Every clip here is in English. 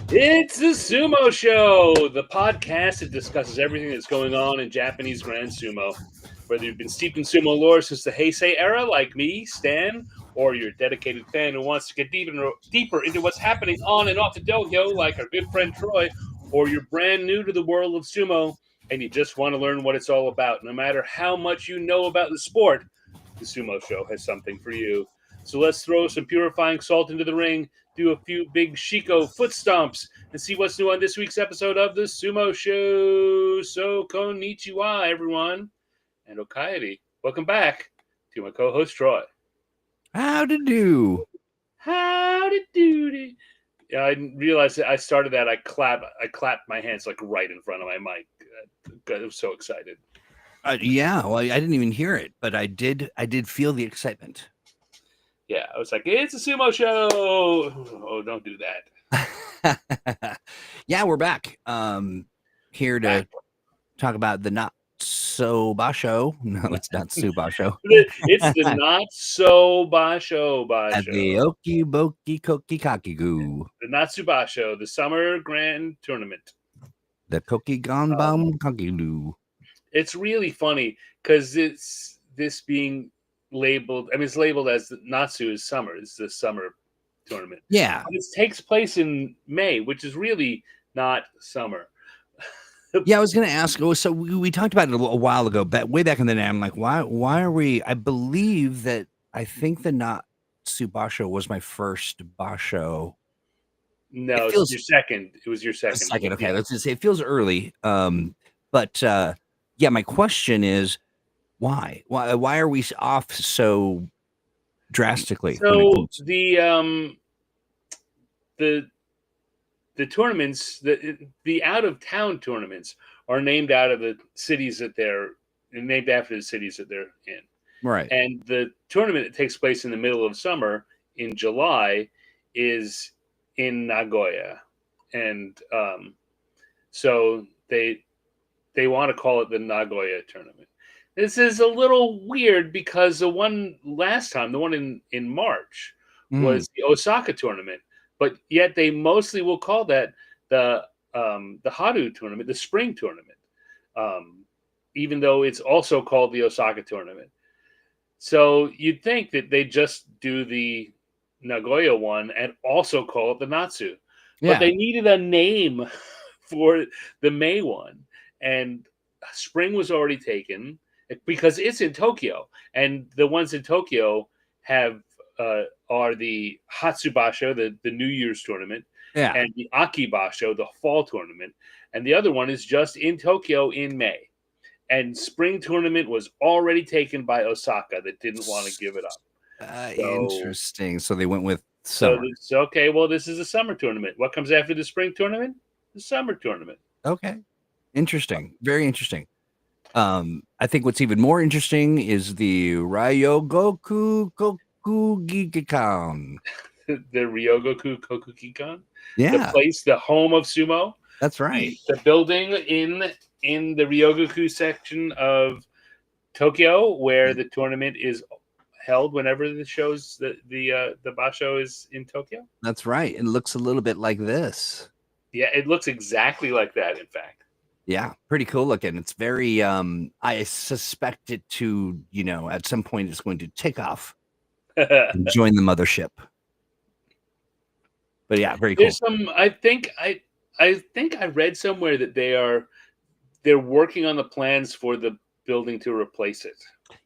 It's the Sumo Show, the podcast that discusses everything that's going on in Japanese Grand Sumo. Whether you've been steeped in sumo lore since the Heisei era, like me, Stan, or you're a dedicated fan who wants to get deeper into what's happening on and off the dohyo, like our good friend Troy, or you're brand new to the world of sumo and you just want to learn what it's all about, no matter how much you know about the sport, the Sumo Show has something for you. So let's throw some purifying salt into the ring, do a few big Shiko foot stomps, and see what's new on this week's episode of the Sumo Show. So konnichiwa, everyone, and Okaeri. Welcome back to my co-host Troy. How to do? Howdy doody. Yeah, I didn't realize that I started that. I clapped my hands like right in front of my mic. I was so excited. Yeah, well, I didn't even hear it, but I did feel the excitement. Yeah, I was like, it's a Sumo Show. Oh, don't do that. Yeah, we're back. Here to talk about the Natsu Basho. No, it's not Natsu Basho. It's the Natsu Basho. At the Oki Boki Koki Kakigu. The Natsu Basho, the Summer Grand Tournament. The Koki Ganbam Kakilu. It's really funny because it's this being labeled. I mean, it's labeled as the Natsu is summer. It's the summer tournament. Yeah, but it takes place in May, which is really not summer. Yeah, I was going to ask. So we talked about it a while ago, but way back in the day, I'm like, why are we? I believe that I think the Natsu Basho was my first Basho. No, it's your second. It was your second. Second, okay. Yeah. Let's just say it feels early. But yeah, my question is, why? Why are we off so drastically? So the tournaments, the out of town tournaments are named out of the cities that they're named after the cities that they're in. Right. And the tournament that takes place in the middle of summer in July is in Nagoya. And so they want to call it the Nagoya tournament. This is a little weird because the one last time, the one in March, was the Osaka tournament. But yet they mostly will call that the Haru tournament, the spring tournament, even though it's also called the Osaka tournament. So you'd think that they just do the Nagoya one and also call it the Natsu. Yeah. But they needed a name for the May one. And spring was already taken because it's in Tokyo. And the ones in Tokyo are the Hatsubasho, the New Year's tournament, and the Akibasho, the fall tournament. And the other one is just in Tokyo in May. And spring tournament was already taken by Osaka that didn't want to give it up. Interesting. So they went with summer. So okay, well, this is a summer tournament. What comes after the spring tournament? The summer tournament. Okay. Interesting. Very interesting. I think what's even more interesting is the Ryogoku Kokugikan. The Ryogoku Kokugikan? Yeah. The place, the home of sumo. That's right. The building in the Ryogoku section of Tokyo where the tournament is held whenever the shows the Basho is in Tokyo. That's right. It looks a little bit like this. Yeah, it looks exactly like that, in fact. Yeah, pretty cool looking. It's very I suspect it to, at some point it's going to take off and join the mothership. But yeah, very cool. There's I think I read somewhere that they're working on the plans for the building to replace it.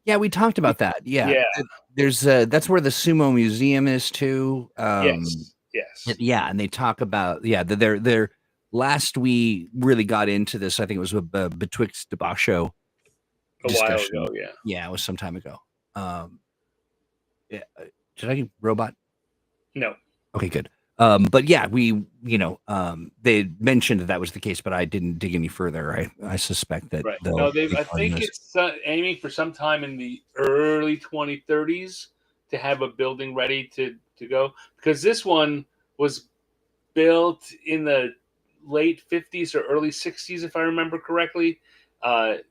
Yeah, we talked about that. Yeah. There's that's where the Sumo Museum is too. Yes. Yeah, and they talk about they're last we really got into this, I think it was betwixt the Basho discussion. A while ago, yeah. Yeah, it was some time ago. Yeah. Did I robot? No. Okay, good. But yeah, we, they mentioned that was the case, but I didn't dig any further. I suspect that. Right. No, I think it's aiming for some time in the early 2030s to have a building ready to go, because this one was built in the late 50s or early 60s, if I remember correctly. And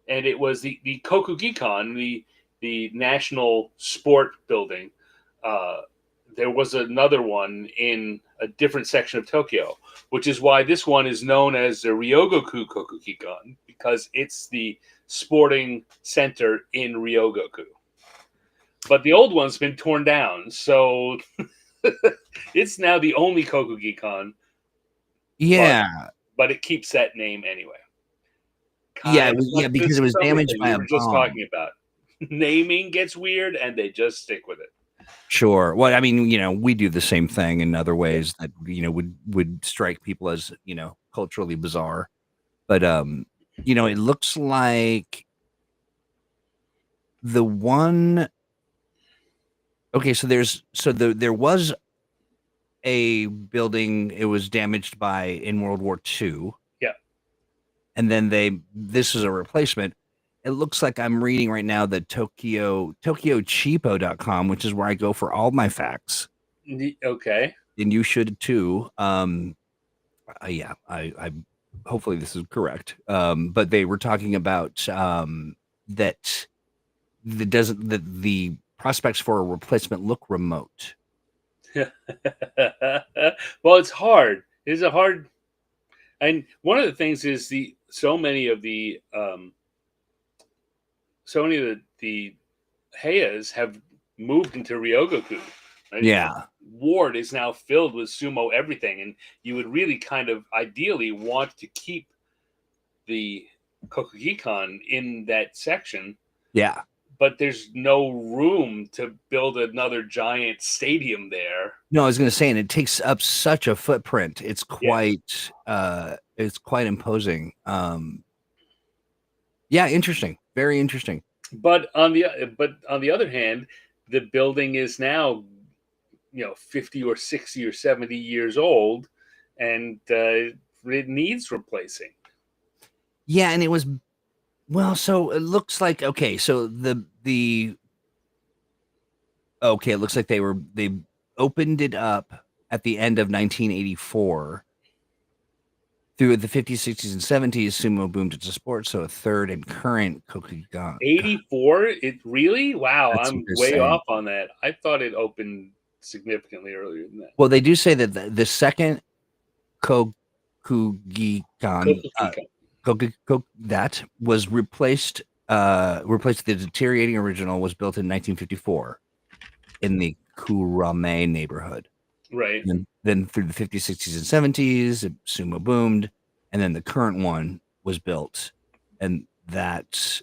it was the Kokugikan, the national sport building, there was another one in a different section of Tokyo, which is why this one is known as the Ryogoku Kokugikan, because it's the sporting center in Ryogoku. But the old one's been torn down, so it's now the only Kokugikan. Yeah. But it keeps that name anyway. Yeah, Kind of like because it was damaged by we a were just bomb. talking about. Naming gets weird, and they just stick with it. Sure. Well, I mean, we do the same thing in other ways that would strike people as culturally bizarre. But it looks like the one. Okay, so there was a building. It was damaged in World War II. Yeah. And then this is a replacement. It looks like I'm reading right now the tokyocheapo.com, which is where I go for all my facts. Okay. And you should too. Yeah, I hopefully this is correct. But they were talking about that the prospects for a replacement look remote. Well, it's hard. It's a hard, and one of the things is so many of the Heias have moved into Ryogoku. Right? Yeah. Ward is now filled with sumo everything, and you would really kind of ideally want to keep the Kokugikan in that section. Yeah. But there's no room to build another giant stadium there. No, I was going to say, and it takes up such a footprint. It's quite imposing. Yeah, interesting. Very interesting. But on the other hand, the building is now 50 or 60 or 70 years old, and it needs replacing. Yeah, and it was so it looks like so it looks like they opened it up at the end of 1984. Through the 50s, 60s, and 70s, sumo boomed into sports, so a third and current Kokugikan. 84? It really? Wow, That's I'm way off on that. I thought it opened significantly earlier than that. Well, they do say that the second Kokugikan that was replaced the deteriorating original was built in 1954 in the Kurame neighborhood. Right. And then through the 50s, 60s, and 70s, sumo boomed, and then the current one was built, and that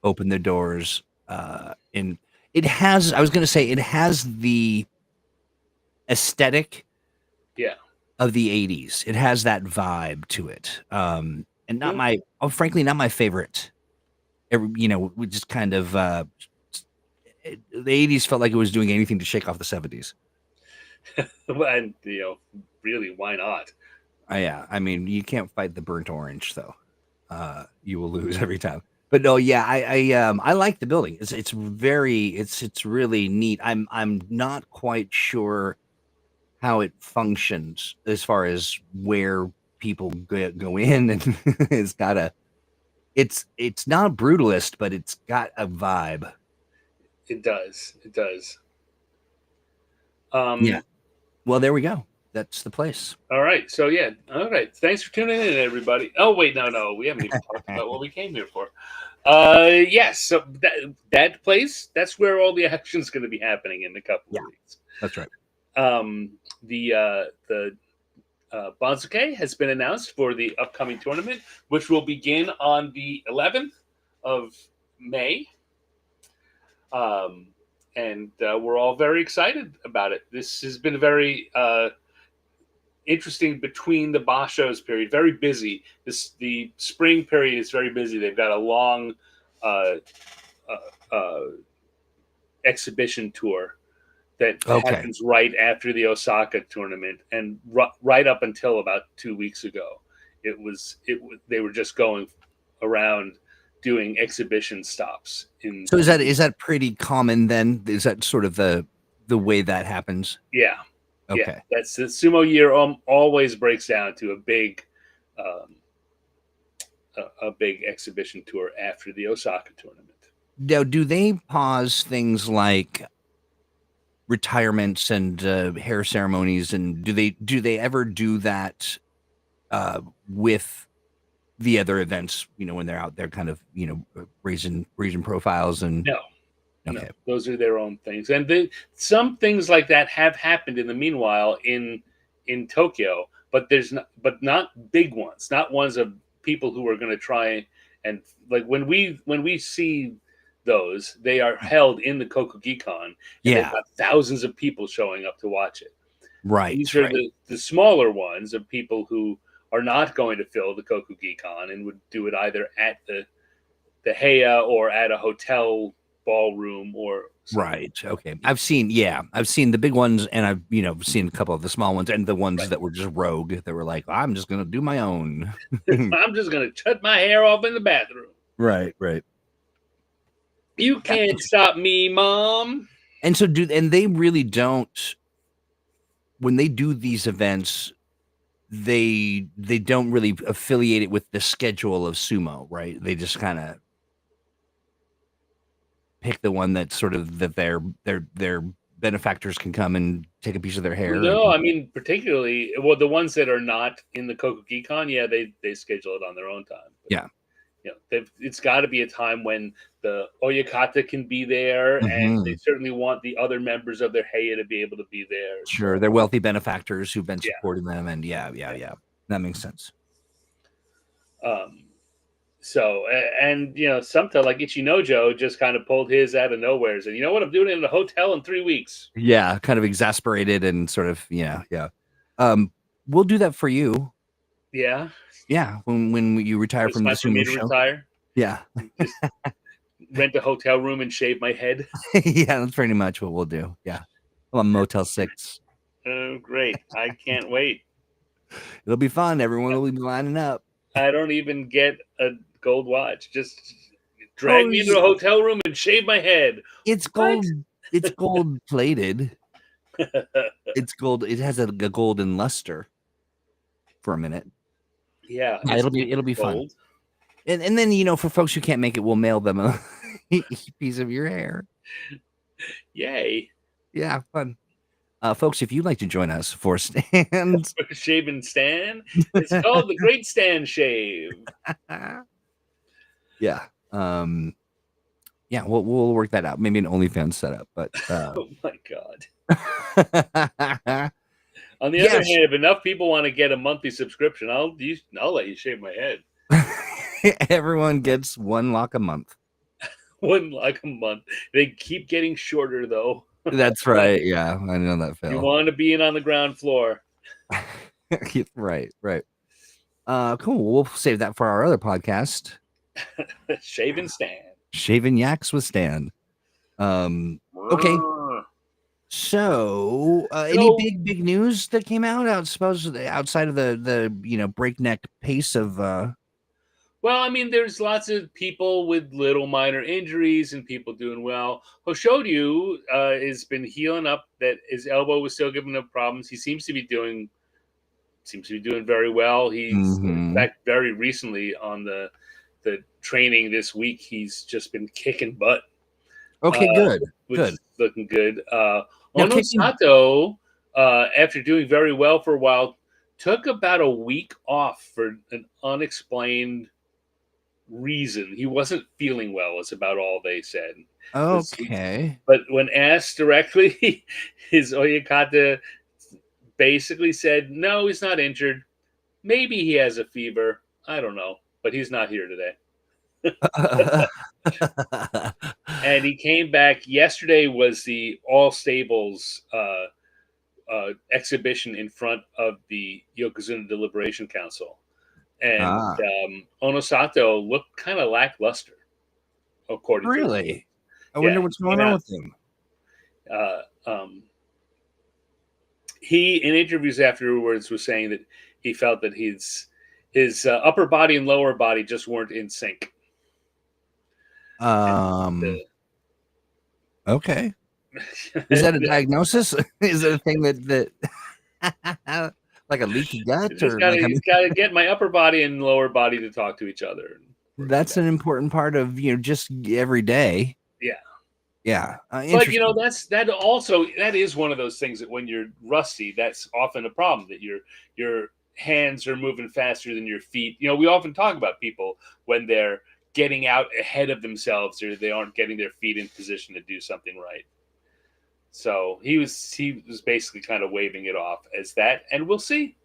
opened the doors. It has the aesthetic, of the 80s. It has that vibe to it, and frankly, not my favorite. We just kind of the 80s felt like it was doing anything to shake off the 70s. And really, why not? Yeah, I mean, you can't fight the burnt orange, though. You will lose every time. But no, yeah, I like the building. It's really neat. I'm not quite sure how it functions as far as where people go in, and it's not brutalist, but it's got a vibe. It does. Yeah. Well, there we go. That's the place. All right. So yeah. All right. Thanks for tuning in, everybody. Oh wait, no, we haven't even talked about what we came here for. Yes. So that place, that's where all the action's going to be happening in a couple of weeks. That's right. The Banzuke has been announced for the upcoming tournament, which will begin on the 11th of May. And we're all very excited about it. This has been a very interesting between the Bashos period, very busy. The spring period is very busy. They've got a long exhibition tour that happens right after the Osaka tournament, and right up until about 2 weeks ago, they were just going around doing exhibition stops. So is that pretty common then? Is that sort of the way that happens? Yeah. Okay. Yeah, that's the sumo year. Always breaks down to a big exhibition tour after the Osaka tournament. Now, do they pause things like retirements and hair ceremonies, and do they ever do that with the other events, when they're out there kind of, raising profiles and No, no, okay. those are their own things, and some things like that have happened in the meanwhile in Tokyo, but not big ones, not ones of people who are going to try and like when we see those, they are held in the Kokugikon, and they've Yeah, got thousands of people showing up to watch it. right, These are right. the smaller ones of people who are not going to fill the Kokugikon and would do it either at the Heya or at a hotel ballroom or something. Right. Okay. I've seen the big ones, and I've, seen a couple of the small ones, and the ones Right. that were just rogue that were like, I'm just gonna do my own. I'm just going to cut my hair off in the bathroom. Right, right. You can't stop me, Mom. And so and they really don't, when they do these events, they don't really affiliate it with the schedule of sumo, right? They just kind of pick the one that sort of that their benefactors can come and take a piece of their hair. No, I mean particularly the ones that are not in the Kokugikon, yeah, they schedule it on their own time. But, Yeah. It's got to be a time when the Oyakata can be there, and they certainly want the other members of their Heya to be able to be there. Sure, So, they're wealthy benefactors who've been yeah. supporting them, and yeah, that makes sense. So, and sometimes like Ichinojo just kind of pulled his out of nowhere and said, you know what, I'm doing it in a hotel in 3 weeks. Yeah, kind of exasperated and sort of, yeah. We'll do that for you. Yeah. Yeah, when you retire It's from the time for me Sumo to Show. retire. Yeah. Just rent a hotel room and shave my head. Yeah, that's pretty much what we'll do. Yeah. Well, Motel 6. Oh, great. I can't wait. It'll be fun. Everyone will be lining up. I don't even get a gold watch. Just drag me into a hotel room and shave my head. It's gold. It's gold plated. It's gold. It has a golden luster for a minute. Yeah, it'll be fun. And then for folks who can't make it, we'll mail them a piece of your hair. Yay! Yeah, fun. Folks, if you'd like to join us for Stan Shaving Stan, it's called the Great Stan Shave. Yeah. Yeah, we'll work that out. Maybe an OnlyFans setup, but oh my god. On the other hand, if enough people want to get a monthly subscription, I'll let you shave my head. Everyone gets one lock a month. One lock a month. They keep getting shorter though. That's right. Yeah, I know that, Phil. You want to be in on the ground floor. Right. Cool. We'll save that for our other podcast. Shaving Stan. Shaving Yaks with Stan. Okay. So, any big news that came out? I suppose outside of the breakneck pace of. Well, I mean, there's lots of people with little minor injuries and people doing well. Hoshoryu has been healing up. That his elbow was still giving him problems. He seems to be doing very well. He's in fact very recently on the training this week. He's just been kicking butt. Okay, good. Which is looking good. Ono Sato, after doing very well for a while, took about a week off for an unexplained reason. He wasn't feeling well, is about all they said. Okay. But when asked directly, his Oyakata basically said, no, he's not injured. Maybe he has a fever. I don't know. But he's not here today. And he came back. Yesterday was the All Stables exhibition in front of the Yokozuna Deliberation Council. And Onosato looked kind of lackluster, according to him. I wonder what's going on with him. He, in interviews afterwards, was saying that he felt that his upper body and lower body just weren't in sync. Okay. Is that a diagnosis? Is it a thing that like a leaky gut? He's got to get my upper body and lower body to talk to each other. That's an important part of just every day. Yeah. Yeah. But Interesting. that is one of those things that when you're rusty, that's often a problem, that your hands are moving faster than your feet. We often talk about people when they're getting out ahead of themselves, or they aren't getting their feet in position to do something right. So he was basically kind of waving it off as that, and we'll see.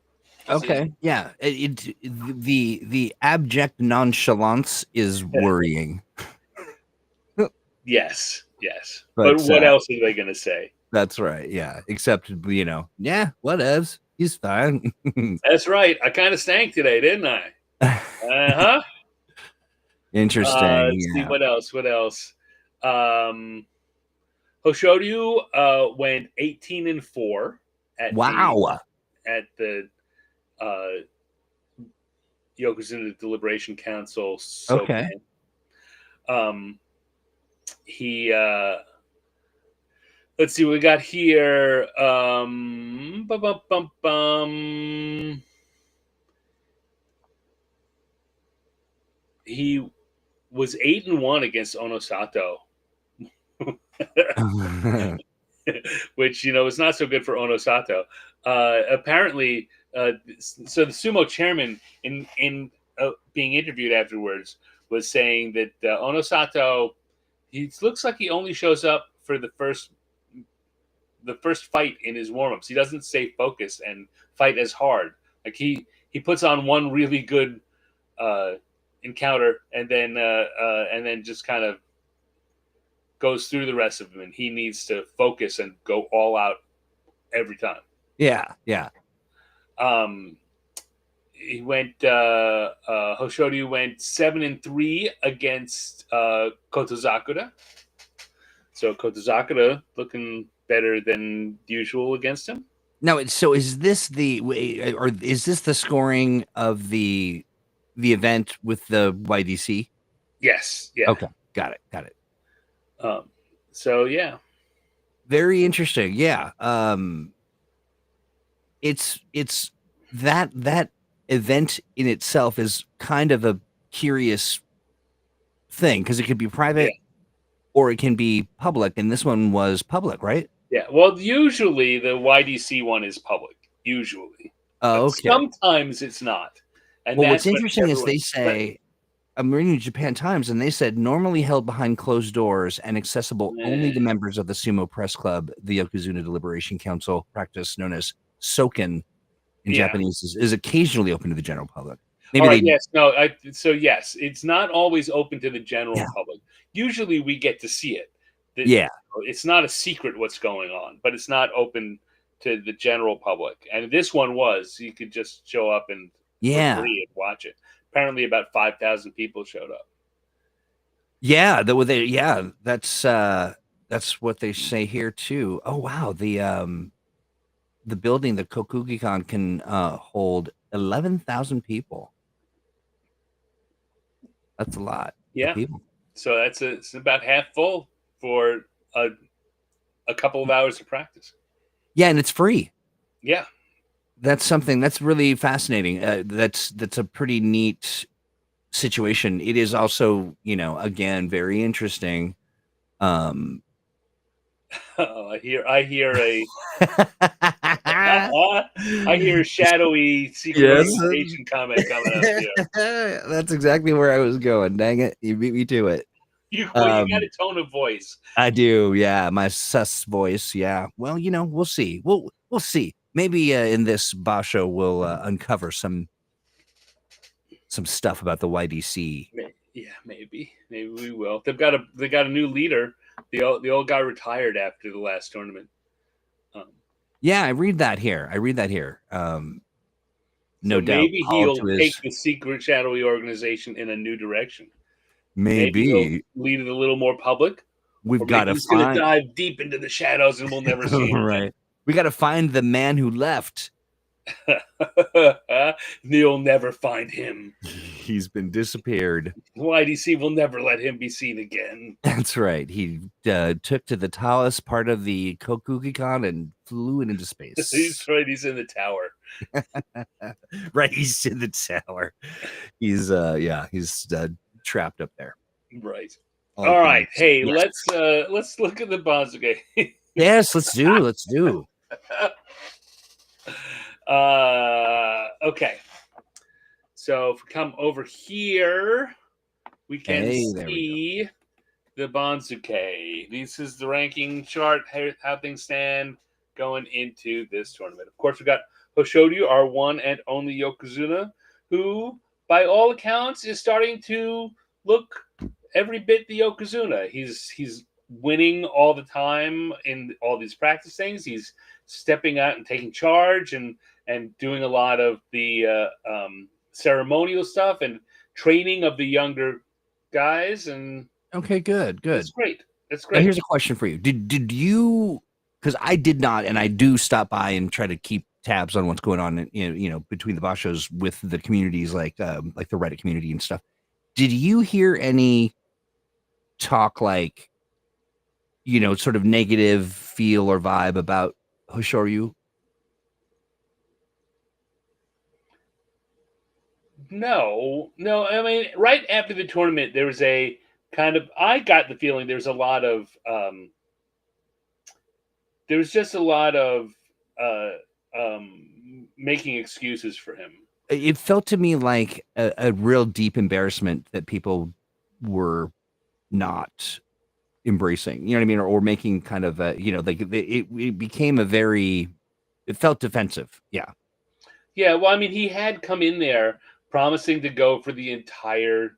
Okay. Yeah. The abject nonchalance is worrying. Yes, yes. But But what else are they going to say? that's right. Yeah. Except, yeah, whatevs. He's fine. That's right. I kind of stank today, didn't I? Uh-huh. Interesting. Let's see Yeah. what else. What else? Hoshoryu went 18-4 at the Wow. at the uh, Yokozuna Deliberation Council Okay. Sopan. He let's see what we got here. Bum, bum, bum, bum. He was 8-1 against Onosato. Which is not so good for Onosato. Apparently, so the sumo chairman, in being interviewed afterwards, was saying that Onosato, he looks like he only shows up for the first fight in his warm-ups. He doesn't stay focused and fight as hard. Like he puts on one really good encounter, and then just kind of goes through the rest of them, and he needs to focus and go all out every time. Yeah. He went Hoshoryu went 7-3 against Kotozakura. So Kotozakura looking better than usual against him. Now, so is this the scoring of the event with the YDC? Yes. Yeah. Okay. Got it. So yeah. Very interesting. Yeah. It's that event in itself is kind of a curious thing, because it could be private or it can be public, and this one was public, right? Yeah. Well, usually the YDC one is public. Usually. Oh, But okay. sometimes it's not. And Well, that's what's interesting is they say, I'm reading Japan Times, and they said normally held behind closed doors and accessible only to members of the Sumo Press Club, the Yokozuna Deliberation Council, practice known as Soken in Japanese, is occasionally open to the general public. Maybe yes. No. Yes, it's not always open to the general public. Usually we get to see it. It's not a secret what's going on, but it's not open to the general public. And this one was. You could just show up and for free and watch it. Apparently, about 5,000 people showed up. Yeah, that's what they say here too. Oh wow, the building, the Kokugikan, can hold 11,000 people. That's a lot. Yeah. Of people. So it's about half full for a couple of hours of practice. Yeah, and it's free. Yeah. That's something that's really fascinating. That's a pretty neat situation. It is also, again, very interesting. I hear a shadowy secret organization comment coming up here. That's exactly where I was going. Dang it, you beat me to it. You got a tone of voice. I do, yeah. My sus voice, yeah. Well, we'll see. We'll see. Maybe in this Basho we'll uncover some stuff about the YDC. Yeah, maybe we will. They got a new leader. The old guy retired after the last tournament. Yeah, I read that here. No doubt. Maybe he'll take the secret shadowy organization in a new direction. Maybe he'll lead it a little more public. We've got to he's going to dive deep into the shadows, and we'll never see him. Right. We got to find the man who left. You'll never find him. He's been disappeared. YDC will never let him be seen again. That's right. He took to the tallest part of the Kokugikan and flew it into space. He's right. He's in the tower. Right. He's in the tower. He's he's trapped up there. Right. All right. Hey, Yes. let's look at the Banzuke. Yes, let's do. Okay. So if we come over here, we can Hey, there we go. see the Banzuke. This is the ranking chart, how things stand going into this tournament. Of course, we got Hoshoryu, our one and only Yokozuna, who, by all accounts, is starting to look every bit the Yokozuna. He's winning all the time in all these practice things. He's stepping out and taking charge and doing a lot of the ceremonial stuff and training of the younger guys. And Okay, good. it's great. It's Now, great. here's a question for you. Did you? Because I did not, and I do stop by and try to keep tabs on what's going on, between the Bashos with the communities, like the Reddit community and stuff. Did you hear any talk, like, sort of negative feel or vibe about Hoshoryu? No. I mean, right after the tournament, there was a kind of. I got the feeling there was a lot of. There was just a lot of making excuses for him. It felt to me like a real deep embarrassment that people were not embracing, you know what I mean? Or making kind of it became it felt defensive. Yeah. Yeah, well, I mean, he had come in there promising to go for the entire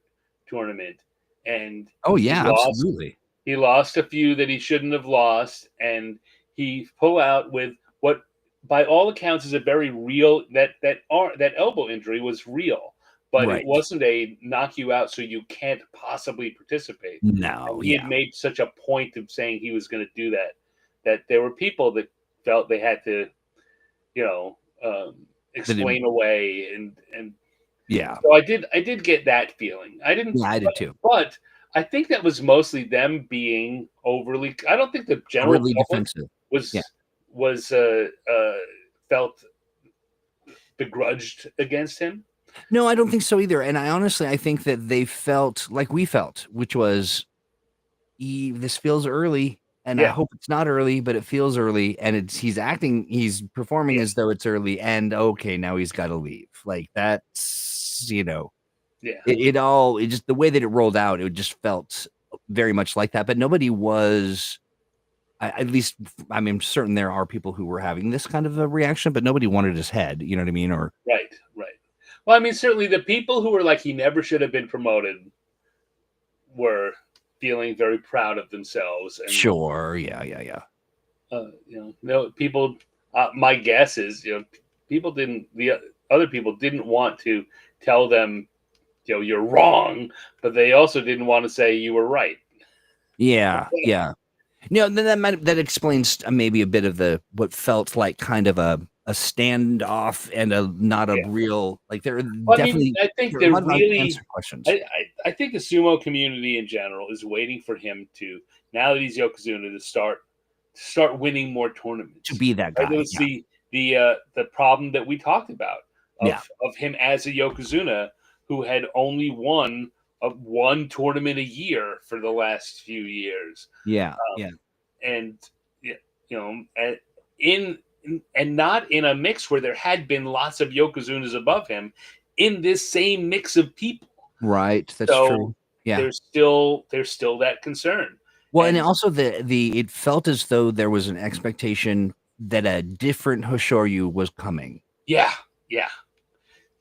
tournament, and Oh he yeah, lost. absolutely. He lost a few that he shouldn't have lost, and he pulled out with what, by all accounts, is a very real that elbow injury was real, but it Right. wasn't a knock you out so you can't possibly participate. No, And he had yeah. made such a point of saying he was going to do that there were people that felt they had to, you know, explain away and Yeah. so I did get that feeling. I didn't, Yeah, I did too. but I think that was mostly them being overly. I don't think the general Overly public defensive. was Yeah. was felt begrudged against him. No, I don't think so either. And I think that they felt like we felt, which was this feels early. And I Yeah, hope it's not early, but it feels early. And he's performing yeah, as though it's early. And okay, now he's got to leave. Like that's, yeah. it just, the way that it rolled out, it just felt very much like that. But nobody was, at least, I mean, I'm certain there are people who were having this kind of a reaction, but nobody wanted his head. You know what I mean? Or Right, right. Well, I mean, certainly the people who were like he never should have been promoted were feeling very proud of themselves and sure. Yeah. no people. My guess is people didn't the other people didn't want to tell them you're wrong, but they also didn't want to say you were right. Yeah. No, then that explains maybe a bit of what felt like kind of a standoff and not a Yeah. real, like, there are Well, I mean, definitely I think there are a they're lot of really. unanswered questions I think the sumo community in general is waiting for him to, now that he's Yokozuna, to start winning more to tournaments. be that Right? That guy. was the problem that we talked about Yeah. of him as a Yokozuna who had only won one tournament a year for the last few years. Yeah. And in and not in a mix where there had been lots of Yokozunas above him in this same mix of people. Right. That's So true. Yeah. there's still that concern. Well, and also it felt as though there was an expectation that a different Hoshoryu was coming. Yeah. Yeah.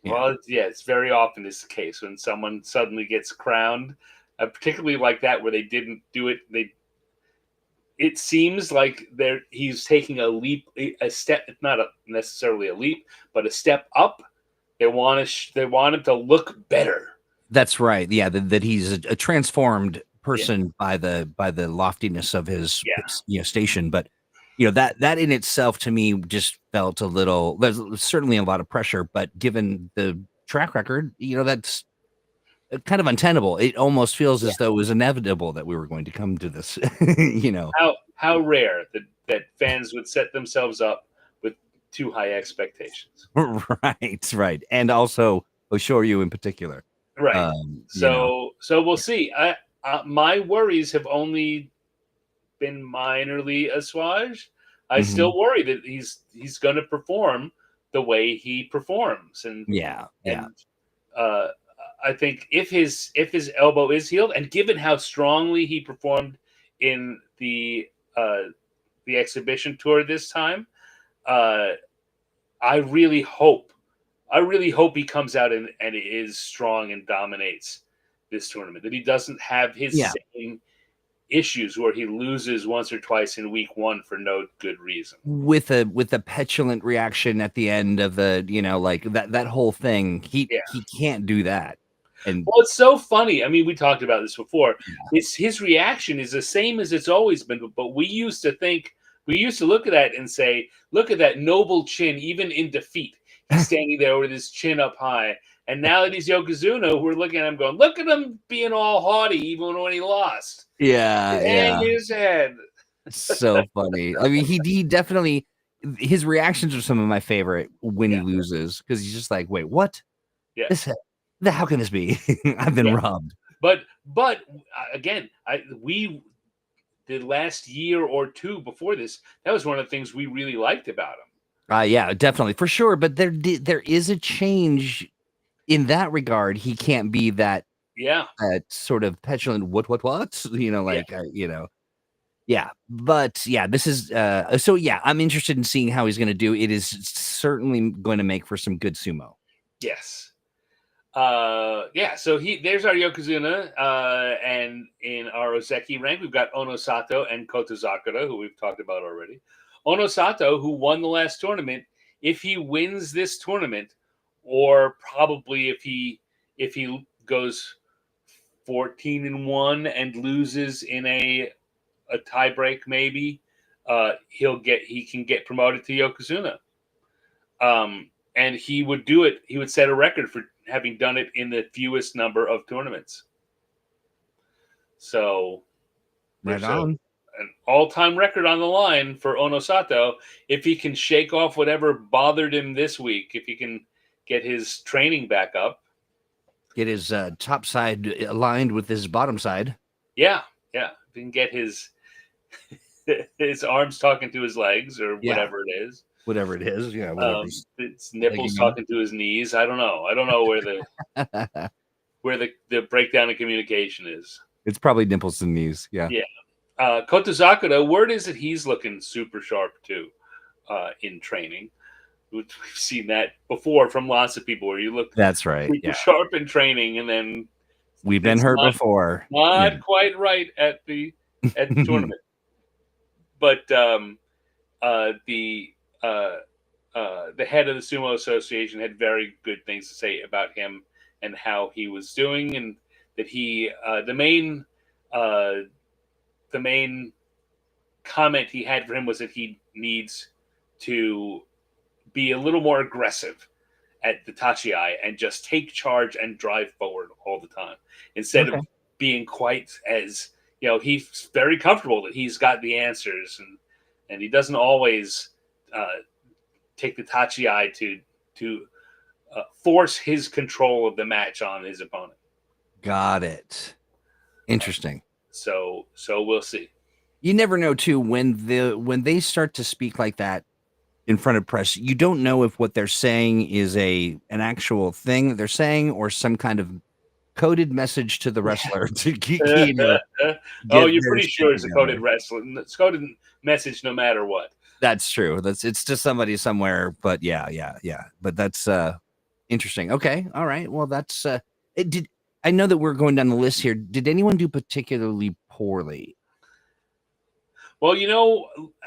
Well, it's very often is the case when someone suddenly gets crowned, particularly like that where they didn't do it. It seems like he's taking a leap, a step, not necessarily a leap, but a step up. They want him to look better. That's right. Yeah, that he's a transformed person by the loftiness of his station. But that in itself to me just felt a little. There's certainly a lot of pressure, but given the track record, that's kind of untenable. It almost feels as though it was inevitable that we were going to come to this. How rare that fans would set themselves up with too high expectations. Right, and also Oshoryu in particular. Right. So we'll see. my worries have only been minorly assuaged. I Mm-hmm. still worry that he's going to perform the way he performs, and Yeah, yeah. and uh, I think if his elbow is healed, and given how strongly he performed in the exhibition tour this time, uh, I really hope he comes out and is strong and dominates this tournament. That he doesn't have his Yeah. same issues where he loses once or twice in week one for no good reason. With a petulant reaction at the end of the, like that whole thing. He Yeah. he can't do that. And Well, it's so funny. I mean, we talked about this before. yeah. It's his reaction is the same as it's always been, but we used to look at that and say, look at that noble chin, even in defeat. He's standing there with his chin up high. And now that he's Yokozuna, we're looking at him going, look at him being all haughty, even when he lost. Yeah, Hang yeah. his head. So funny. I mean, he definitely, his reactions are some of my favorite when he Yeah. loses, because he's just like, wait, what? Yeah. How can this be? I've been Yeah. robbed. But again, the last year or two before this, that was one of the things we really liked about him. Yeah, definitely, for sure. But there is a change in that regard. He can't be that Yeah. sort of petulant what, Yeah. Yeah. But yeah, this is so yeah, I'm interested in seeing how he's going to do. It is certainly going to make for some good sumo. Yes. Yeah, so there's our Yokozuna, and in our Ozeki rank, we've got Onosato and Kotozakura, who we've talked about already. Onosato, who won the last tournament, if he wins this tournament, or probably if he goes 14-1 and loses in a tie break, maybe he can get promoted to Yokozuna. And he would do it. He would set a record for having done it in the fewest number of tournaments. So Right there's on. an all-time record on the line for Onosato. If he can shake off whatever bothered him this week, if he can get his training back up, Get his top side aligned with his bottom side. yeah, if he can get his arms talking to his legs or whatever it is. Whatever it is, yeah, whatever. It's nipples talking to his knees. I don't know. Where the breakdown in communication is. It's probably nipples and knees. Yeah. Yeah. Kotozakura, word is that he's looking super sharp too in training. We've seen that before from lots of people where you look That's right. super sharp in training and then we've been hurt before. Not quite right at the tournament. But the head of the Sumo Association had very good things to say about him and how he was doing, and that he the main comment he had for him was that he needs to be a little more aggressive at the tachiai and just take charge and drive forward all the time instead of being quite as he's very comfortable that he's got the answers and he doesn't always take the tachiai to force his control of the match on his opponent. Got it. Interesting. So we'll see. You never know too when they start to speak like that in front of press. You don't know if what they're saying is an actual thing that they're saying or some kind of coded message to the wrestler to you're pretty sure it's a coded wrestling. It's coded message no matter what. That's true. It's to somebody somewhere, but yeah. But that's interesting. Okay, all right. Well, that's I know that we're going down the list here. Did anyone do particularly poorly? Well,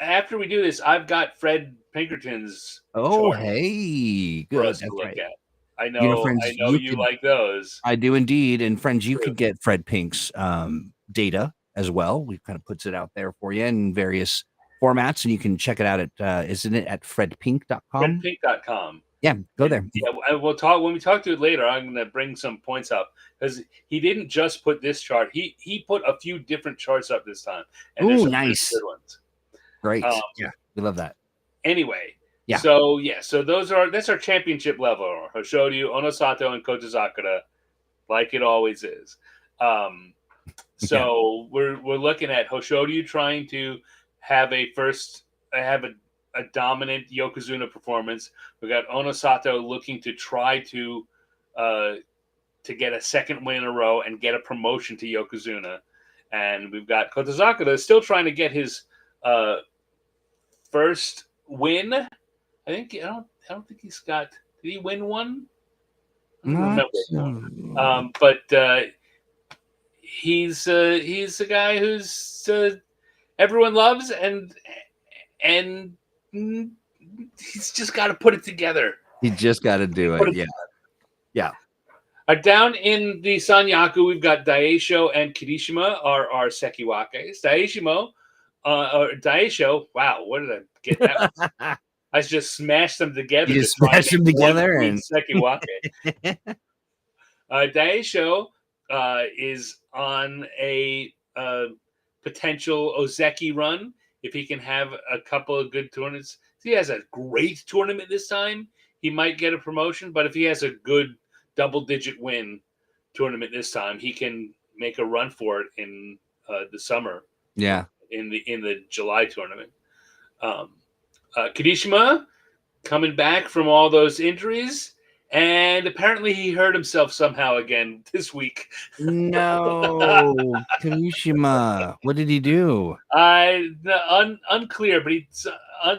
after we do this, I've got Fred Pinkerton's. Oh, hey, good. For us to look at. I know, friends, you like those. I do indeed, and friends, you could get Fred Pink's data as well. We kind of puts it out there for you in various formats, and you can check it out at isn't it at fredpink.com? Fredpink.com. Yeah, go there. Yeah, we'll talk when we talk to it later. I'm going to bring some points up because he didn't just put this chart. He put a few different charts up this time. Oh, nice. Good ones. Great. Yeah, we love that. Anyway, yeah. So that's our championship level. Hoshoryu, Onosato, and Kotozakura, like it always is. So we're looking at Hoshoryu trying to have a dominant Yokozuna performance. We got Onosato looking to try to get a second win in a row and get a promotion to Yokozuna. And we've got Kotozaka that's still trying to get his first win. I don't think he's got. Did he win one? I don't remember. But he's a guy who's everyone loves, and he's just got to put it together. He just got to do it. Yeah. Down in the Sanyaku, we've got Daisho and Kirishima are Sekiwakes. Daisho, wow, what did I get that? I just smashed them together. You just smashed them together and Sekiwake. Daisho is on a potential Ozeki run if he can have a couple of good tournaments. If he has a great tournament this time, he might get a promotion. But if he has a good double-digit win tournament this time, he can make a run for it in the summer. Yeah, in the July tournament. Kirishima coming back from all those injuries, and apparently he hurt himself somehow again this week. No, Kirishima, what did he do? Unclear, but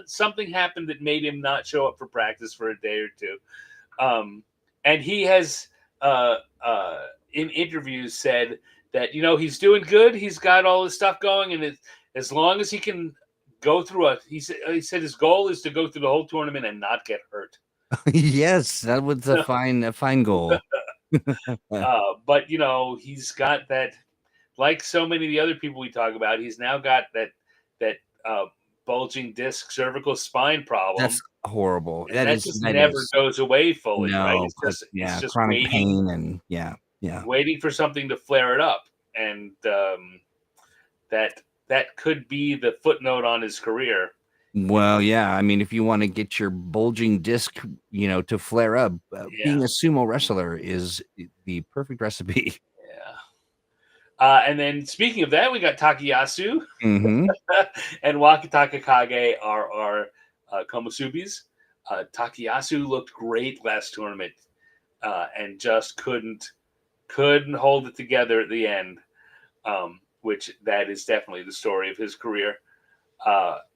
something happened that made him not show up for practice for a day or two. And he has, in interviews, said that he's doing good. He's got all his stuff going, and as long as he can go through he said his goal is to go through the whole tournament and not get hurt. Yes, that was a fine goal. But he's got that, like so many of the other people we talk about. He's now got that bulging disc cervical spine problem. That's horrible. That never goes away fully. No, right? It's just chronic waiting, pain and waiting for something to flare it up, and that could be the footnote on his career. Well, yeah. I mean, if you want to get your bulging disc, to flare up, being a sumo wrestler is the perfect recipe. Yeah. And then speaking of that, we got Takayasu and Wakataka Kage are Komosubis. Takayasu looked great last tournament, and just couldn't hold it together at the end. Which that is definitely the story of his career.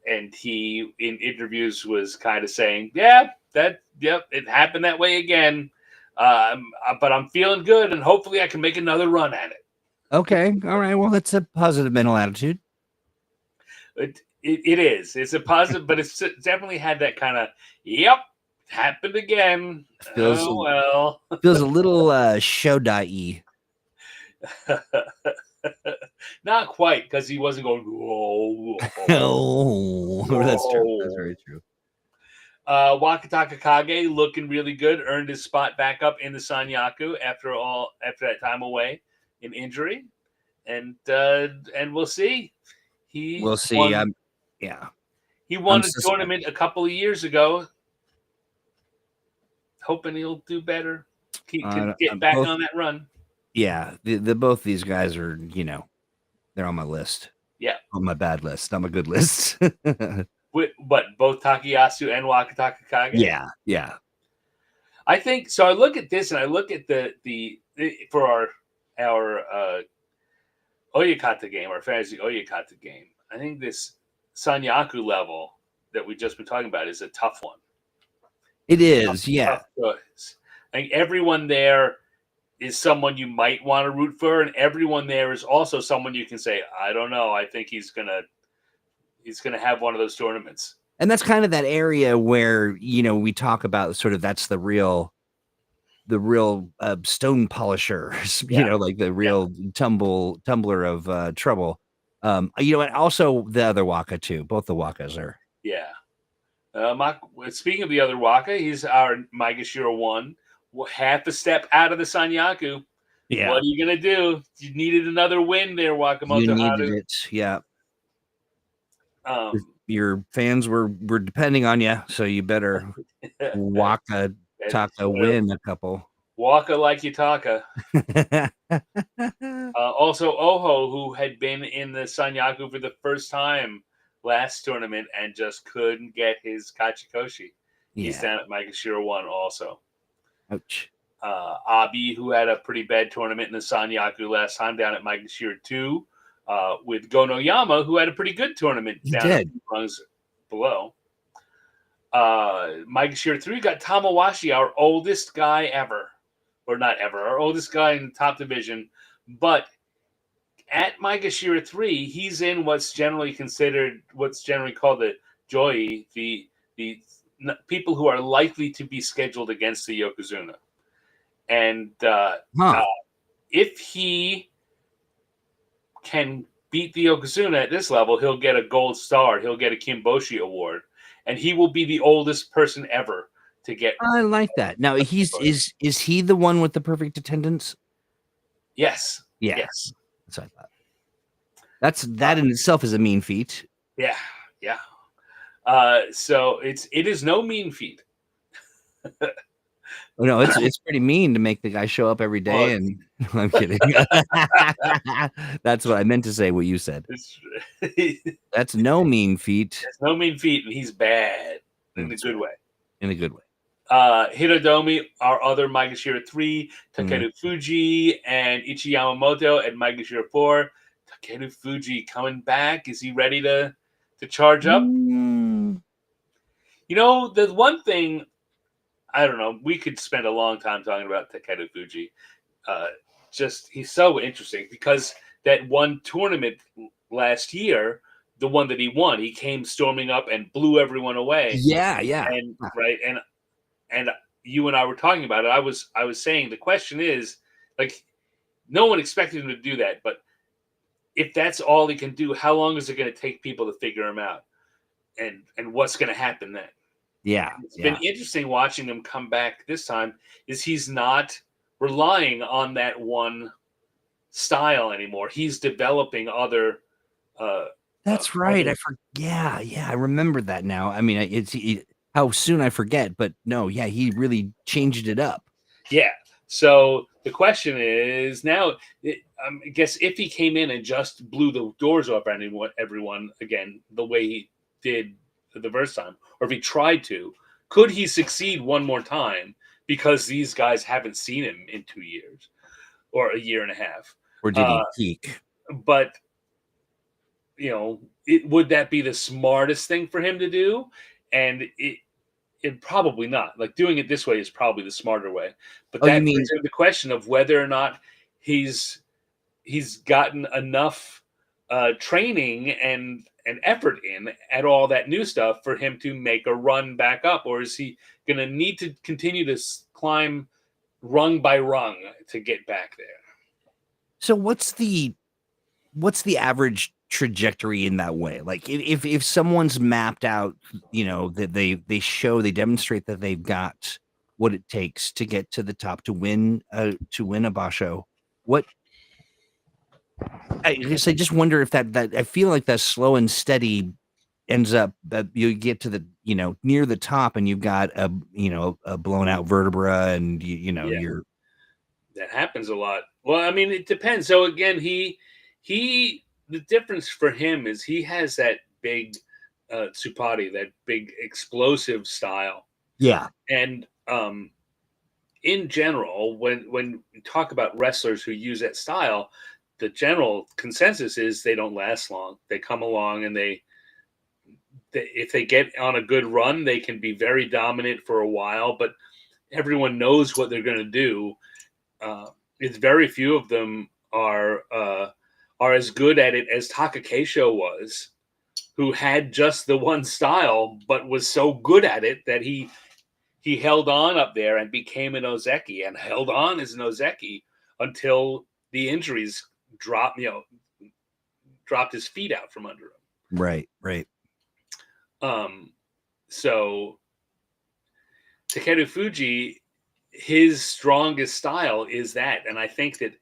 And he, in interviews, was kind of saying, it happened that way again. But I'm feeling good, and hopefully I can make another run at it. Okay. All right. Well, that's a positive mental attitude. It is. It's a positive, but it's definitely had that kind of, happened again. Feels a little Shodai-y. Not quite, because he wasn't going, whoa. That's true. That's very true. Wakataka Kage looking really good, earned his spot back up in the Sanyaku after that time away in injury, and we'll see. We'll see. He won a tournament a couple of years ago. Hoping he'll do better. Get back on that run. Yeah, both these guys are, they're on my list. Yeah. On my bad list, not my good list. But both Takayasu and Wakataka Kage? Yeah. I think, so I look at this and I look at the for our Oyakata game, our Fantasy Oyakata game, I think this Sanyaku level that we've just been talking about is a tough one. It is, yeah. I think everyone there is someone you might want to root for, and everyone there is also someone you can say, I don't know, I think he's gonna have one of those tournaments. And that's kind of that area where we talk about sort of that's the real stone polisher, like the real tumbler of trouble. And also the other Waka too. Both the Wakas are. Yeah. Speaking of the other Waka, he's our Maegashira 1. Half a step out of the Sanyaku. Yeah. What are you going to do? You needed another win there, Wakamoto You needed Haru. it, yeah. Your fans were depending on you, so you better Waka Taka win a couple. Waka like you taka. Also, Oho, who had been in the Sanyaku for the first time last tournament and just couldn't get his Kachikoshi. He's down at Maegashira 1 also. Ouch. Abi, who had a pretty bad tournament in the Sanyaku last time, down at Maegashira 2. With Gonoyama, who had a pretty good tournament down at rungs below. Maegashira 3 got Tamawashi, our oldest guy ever. Or not ever, our oldest guy in the top division. But at Maegashira 3, he's in what's generally called the Joi, the people who are likely to be scheduled against the Yokozuna. And if he can beat the Yokozuna at this level, he'll get a gold star. He'll get a Kimboshi award. And he will be the oldest person ever to get. I like that. Now, is he the one with the perfect attendance? Yes. Yeah. Yes. That's what I thought. That in itself is a mean feat. Yeah. Yeah. So it is no mean feat. Oh, no, it's pretty mean to make the guy show up every day. And I'm kidding. That's what I meant to say. What you said. That's no mean feat. It's no mean feat, and he's bad in a good way. In a good way. Hirodomi, our other Maegashira 3, Takeru Fuji, and Ichi Yamamoto at Maegashira 4. Takeru Fuji coming back. Is he ready to charge up? You know, the one thing, I don't know, we could spend a long time talking about Takeru Fuji. He's so interesting because that one tournament last year, the one that he won, he came storming up and blew everyone away. Yeah. And and you and I were talking about it. I was saying the question is, like, no one expected him to do that, but if that's all he can do, how long is it going to take people to figure him out? And what's going to happen then? Yeah. It's been interesting watching him come back this time, is he's not relying on that one style anymore. He's developing other that's right. I remember that now. I mean, it's how soon I forget, but no, he really changed it up. Yeah. So the question is now, I guess if he came in and just blew the doors off everyone again, the way he did the first time, or if he tried to, could he succeed one more time because these guys haven't seen him in 2 years or a year and a half? Or did he peak? But, you know, would that be the smartest thing for him to do? And it probably not. Like, doing it this way is probably the smarter way. But that brings up the question of whether or not he's gotten enough training and effort in at all that new stuff for him to make a run back up, or is he going to need to continue to climb rung by rung to get back there? So what's the average trajectory in that way? Like if someone's mapped out, you know, that they demonstrate that they've got what it takes to get to the top to win a basho, what I guess I just wonder if that I feel like that slow and steady ends up that you get to the, you know, near the top and you've got a blown out vertebra and you're that happens a lot. Well, I mean, it depends. So again, the difference for him is he has that big tsupari, that big explosive style. Yeah. And in general, when we talk about wrestlers who use that style, the general consensus is they don't last long. They come along and they if they get on a good run, they can be very dominant for a while, but everyone knows what they're going to do. It's very few of them are as good at it as Taka Keisho was, who had just the one style, but was so good at it that he held on up there and became an Ozeki and held on as an Ozeki until the injuries dropped his feet out from under him. Right. So Takeru Fuji, his strongest style is that. And I think that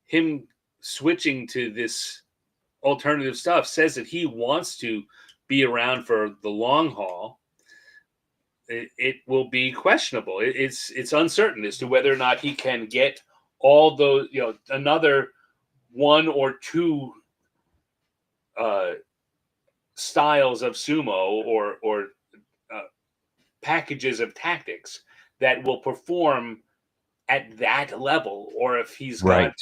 him switching to this alternative stuff says that he wants to be around for the long haul. It will be questionable. It's uncertain as to whether or not he can get all those, another one or two styles of sumo or packages of tactics that will perform at that level, or if he's got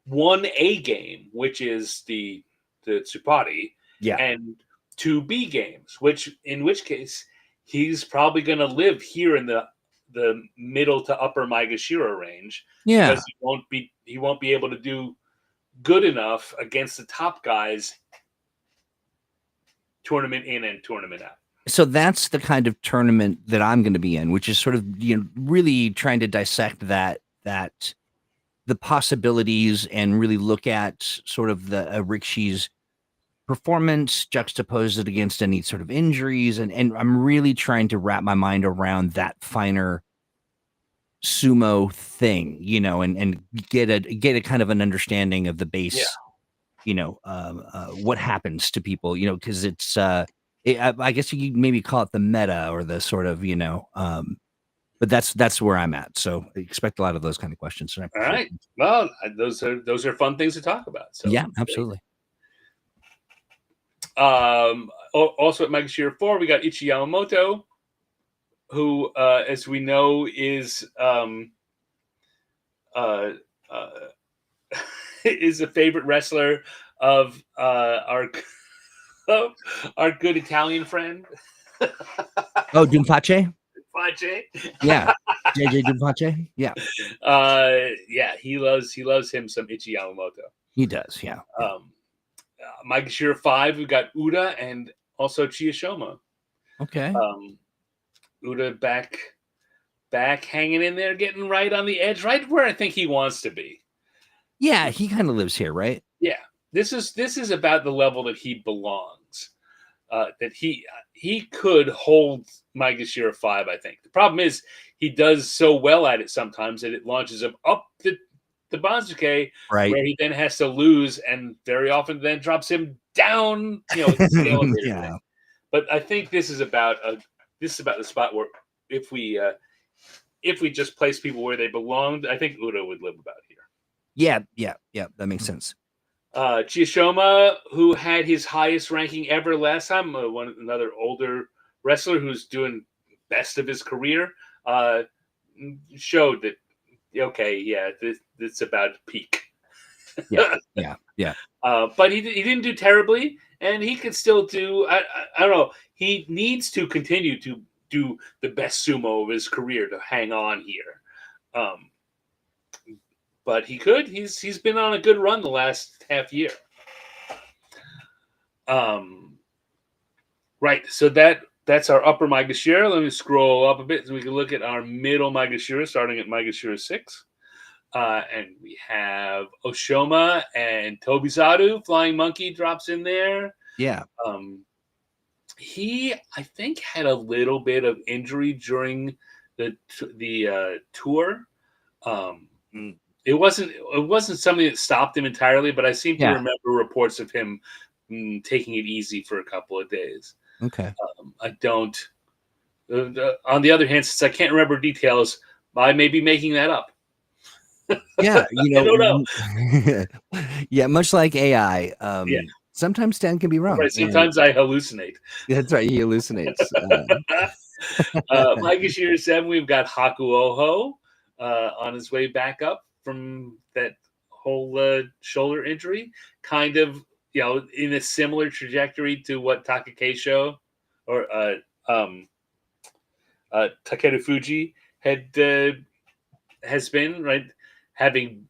one A game, which is the Tsupari, and two B games, in which case he's probably going to live here in the middle to upper Maegashira range, because he won't be able to do good enough against the top guys, tournament in and tournament out. So that's the kind of tournament that I'm going to be in, which is sort of, really trying to dissect that the possibilities and really look at sort of the Rikshi's performance, juxtapose it against any sort of injuries, and I'm really trying to wrap my mind around that finer sumo thing, and get a kind of an understanding of the base, what happens to people, because it's I guess you could maybe call it the meta or the sort of, but that's where I'm at. So I expect a lot of those kind of questions. All right. Well, those are fun things to talk about. So yeah, absolutely. Also at Maegashira 4, we got Ichi Yamamoto, who, as we know, is is a favorite wrestler of our good Italian friend. Oh, Dumpace? Dumpace. Yeah. JJ Dumpace? Yeah. Yeah, he loves him some Ichi Yamamoto. He does, yeah. Maegashira 5, we've got Uda and also Chiyashoma. Okay. Uda back hanging in there, getting right on the edge, right where I think he wants to be. Yeah, he kind of lives here, right? Yeah. This is about the level that he belongs. That he could hold Maegashira 5, I think. The problem is he does so well at it sometimes that it launches him up the Banzuke, right, where he then has to lose, and very often then drops him down, the yeah. But I think this is about the spot where if we just place people where they belonged, I think Uda would live about here. Yeah, that makes sense. Chiyashoma, who had his highest ranking ever last time, another older wrestler who's doing best of his career, showed that it's about peak. Yeah. But he didn't do terribly, and he could still do. I don't know. He needs to continue to do the best sumo of his career to hang on here. But he could. He's been on a good run the last half year. Right. So that's our upper Maegashira. Let me scroll up a bit so we can look at our middle Maegashira, starting at Maegashira 6. And we have Oshoma and Tobizaru. Flying Monkey drops in there. Yeah. He, I think, had a little bit of injury during the tour. It wasn't something that stopped him entirely, but I seem to remember reports of him taking it easy for a couple of days. Okay. I don't. On the other hand, since I can't remember details, I may be making that up. Yeah, I don't know. Yeah, much like AI. Sometimes Stan can be wrong. Right, sometimes I hallucinate. That's right, he hallucinates. Maegashira 7, we've got Haku Oho on his way back up from that whole shoulder injury, kind of, in a similar trajectory to what Takakeisho or Takeru Fuji has been, right? Having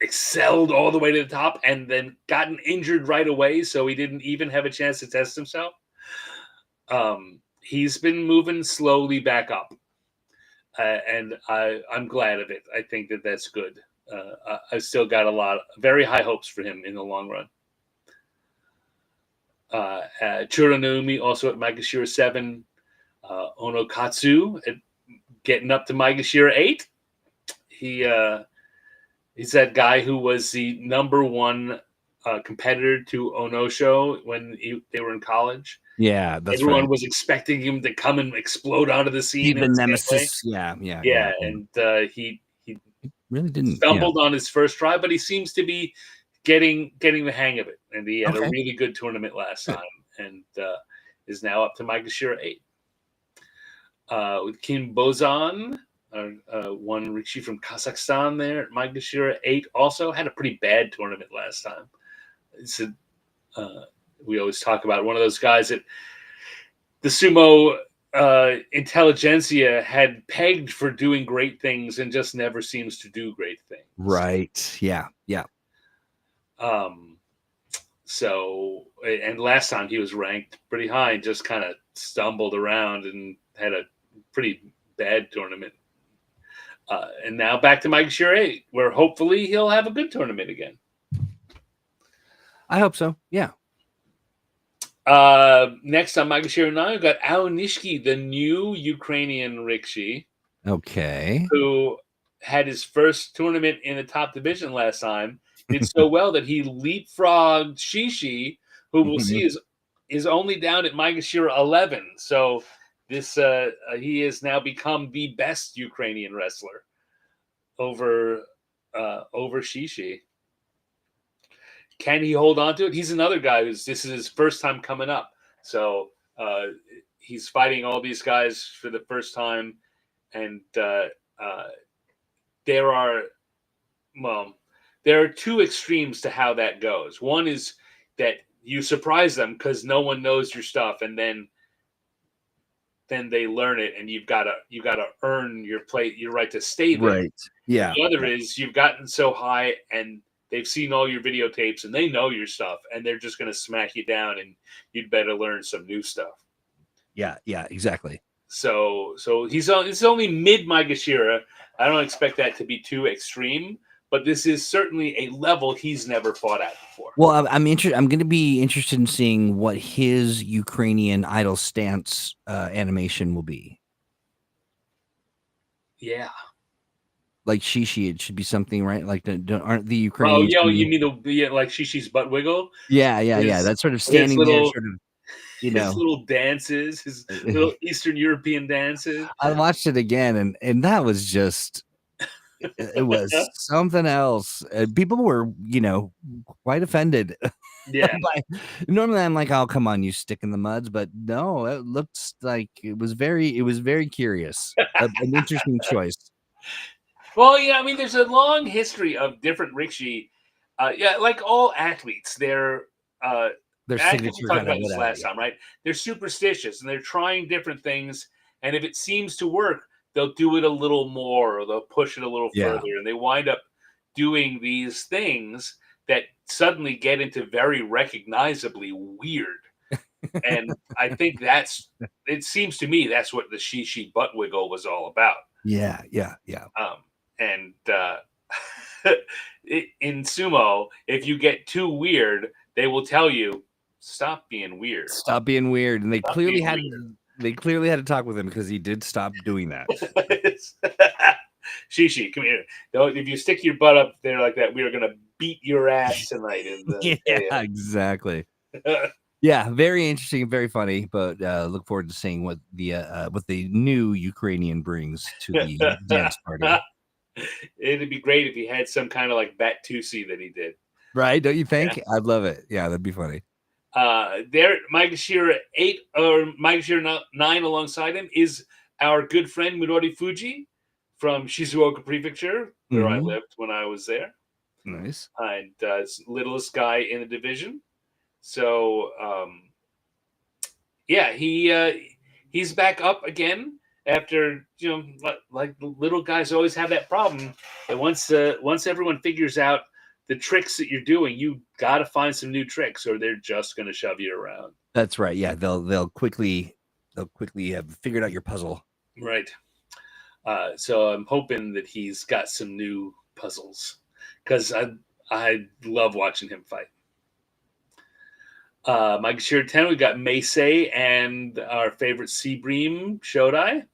excelled all the way to the top and then gotten injured right away, so he didn't even have a chance to test himself. He's been moving slowly back up. And I'm glad of it. I think that's good. I've still got very high hopes for him in the long run. Churanumi also at Maegashira 7. Onokatsu getting up to Maegashira 8. He's that guy who was the number one competitor to Onosho when they were in college. Yeah, that's everyone right. was expecting him to come and explode onto the scene. The nemesis. Yeah. And he really didn't stumbled on his first try, but he seems to be getting the hang of it, and he had a Okay. really good tournament last time, and is now up to Maegashira 8. With Kim Bozan, one Rikishi from Kazakhstan there. Maegashira 8 also had a pretty bad tournament last time. We always talk about one of those guys that the sumo intelligentsia had pegged for doing great things and just never seems to do great things. Right. Yeah. Yeah. So, and last time he was ranked pretty high and just kind of stumbled around and had a pretty bad tournament. And now back to Maegashira 8, where hopefully he'll have a good tournament again. I hope so. Yeah. Next on Maegashira 9, we've got Ao Nishiki, the new Ukrainian Rikishi. Okay. Who had his first tournament in the top division last time, did so well that he leapfrogged Shishi, who we'll see is only down at Maegashira 11. So this he has now become the best Ukrainian wrestler over Shishi. Can he hold on to it? He's another guy this is his first time coming up. So he's fighting all these guys for the first time, and there are two extremes to how that goes. One is that you surprise them because no one knows your stuff, and then they learn it, and you've got to earn your right to stay there. Right. Yeah. The other is you've gotten so high, and they've seen all your videotapes, and they know your stuff, and they're just going to smack you down, and you'd better learn some new stuff. Yeah. Yeah. Exactly. So it's only mid Maegashira. I don't expect that to be too extreme, but this is certainly a level he's never fought at before. Well, I'm interested. I'm going to be interested in seeing what his Ukrainian idol stance animation will be. Yeah, like Shishi, it should be something, right? Like, aren't the Ukrainians? Oh, you mean like Shishi's butt wiggle? Yeah. That's sort of standing there, sort of. His little dances, his little Eastern European dances. I watched it again, and that was just, it was something else. People were, quite offended. Yeah. Normally I'm like, oh, come on, you stick in the muds, but no, it looks like it was very curious. An interesting choice. Well, yeah, I mean, there's a long history of different Rikishi. Like all athletes, their signature. We talked about this last time, right? They're superstitious and they're trying different things, and if it seems to work, they'll do it a little more, or they'll push it a little further, and they wind up doing these things that suddenly get into very recognizably weird. And I think it seems to me that's what the Shishi butt wiggle was all about. Yeah. And in sumo, if you get too weird, they will tell you, stop being weird. Stop being weird. And they clearly had to talk with him because he did stop doing that. Shishi, come here. If you stick your butt up there like that, we are going to beat your ass tonight. Exactly. Yeah, very interesting, very funny, but look forward to seeing what the new Ukrainian brings to the dance party. It'd be great if he had some kind of like Batusi that he did. Right? Don't you think? Yeah. I'd love it. Yeah, that'd be funny. There, Maegashira 8 or Maegashira 9 alongside him is our good friend Murori Fuji from Shizuoka Prefecture, where I lived when I was there. Nice. And littlest guy in the division. So, he's back up again after, like little guys always have that problem. And once everyone figures out the tricks that you're doing, you got to find some new tricks, or they're just going to shove you around. That's right. Yeah, they'll quickly have figured out your puzzle. Right. So I'm hoping that he's got some new puzzles, because I love watching him fight. Maegashira 10, we got Meisei and our favorite Seabream, Shodai.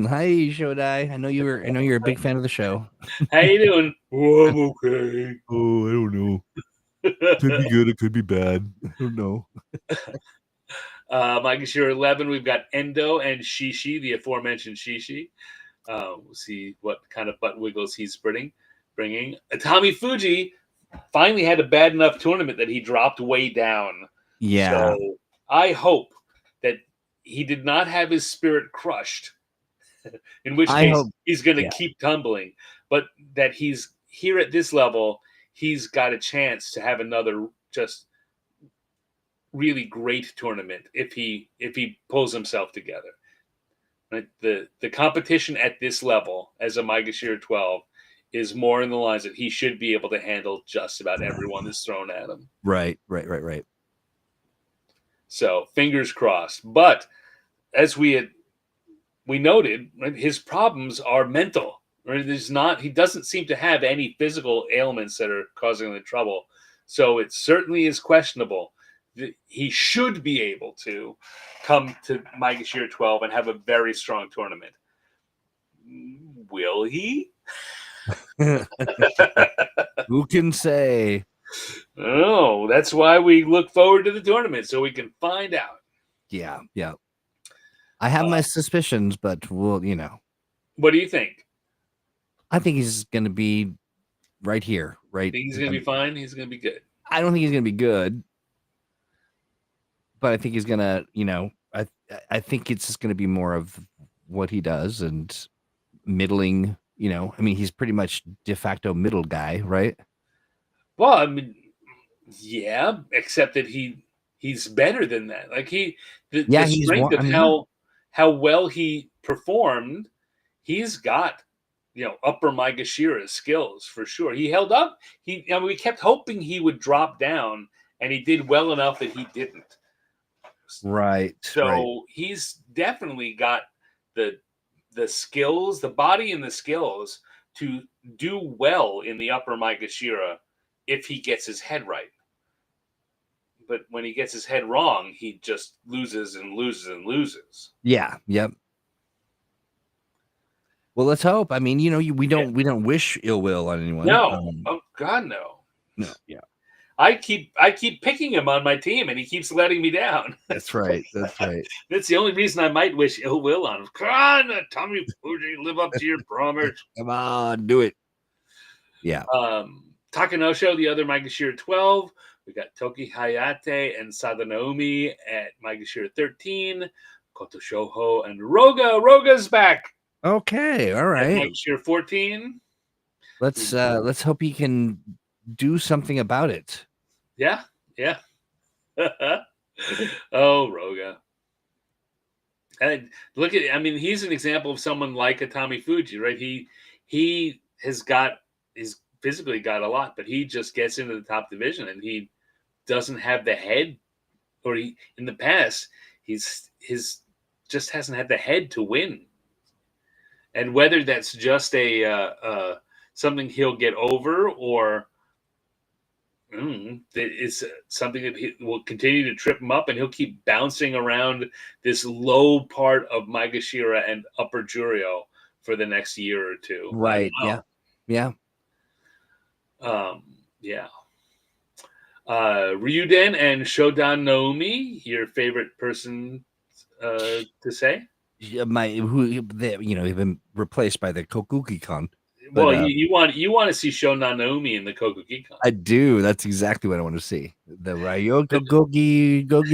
Hi, Shodai. I know you're a big fan of the show. How you doing? Oh, I'm okay. Oh, I don't know. It could be good. It could be bad. I don't know. Maegashira 11, we've got Endo and Shishi, the aforementioned Shishi. We'll see what kind of butt wiggles he's bringing. Tommy Fuji finally had a bad enough tournament that he dropped way down. Yeah. So I hope that he did not have his spirit crushed, in which I case hope. he's going to Yeah. keep tumbling, but that he's here at this level, he's got a chance to have another just really great tournament if he pulls himself together. Right? The competition at this level as a Maegashira 12 is more in the lines that he should be able to handle just about everyone that's thrown at him. Right. So fingers crossed. But as we noted, right, his problems are mental. Right? He doesn't seem to have any physical ailments that are causing the trouble. So it certainly is questionable. He should be able to come to Maegashira 12 and have a very strong tournament. Will he? Who can say? Oh, that's why we look forward to the tournament, so we can find out. Yeah. I have my suspicions, but we'll, What do you think? I think he's going to be right here, right? Think he's going to be fine? He's going to be good. I don't think he's going to be good, but I think he's going to, I think it's just going to be more of what he does and middling, I mean, he's pretty much de facto middle guy, right? Well, I mean, yeah, except that he's better than that. Like the strength of how well he performed, he's got upper Maegashira skills for sure. He held up. We kept hoping he would drop down, and he did well enough that he didn't. Right. So he's definitely got the skills, the body and the skills to do well in the upper Maegashira if he gets his head right. But when he gets his head wrong, he just loses and loses and loses. Yeah. Yep. Well, let's hope. I mean, we don't wish ill will on anyone. No. Oh God, no. No. Yeah. I keep picking him on my team, and he keeps letting me down. That's right. That's the only reason I might wish ill will on him. Come on, Tommy Fuji, live up to your promise. Come on, do it. Yeah. Takanosho, the other Maegashira 12. We got Toki Hayate and Sadanomi at Maegashira 13. Koto Shoho and Roga. Roga's back. Okay, all right. At Maegashira 14. Let's hope he can do something about it. Yeah. Oh, Roga. And he's an example of someone like a Tommy Fuji, right? He has physically got a lot, but he just gets into the top division, and he doesn't have the head, or in the past he's just hasn't had the head to win. And whether that's just a something he'll get over, or it's something that will continue to trip him up, and he'll keep bouncing around this low part of Maegashira and Upper Juryo for the next year or two. Right. Yeah. Ryuden and Shodan Naomi, your favorite person to say? They've been replaced by the Kokugi-kan. Well, you want to see Shodan Naomi in the Kokugi-kan. I do. That's exactly what I want to see. The Ryo Kokugi-kan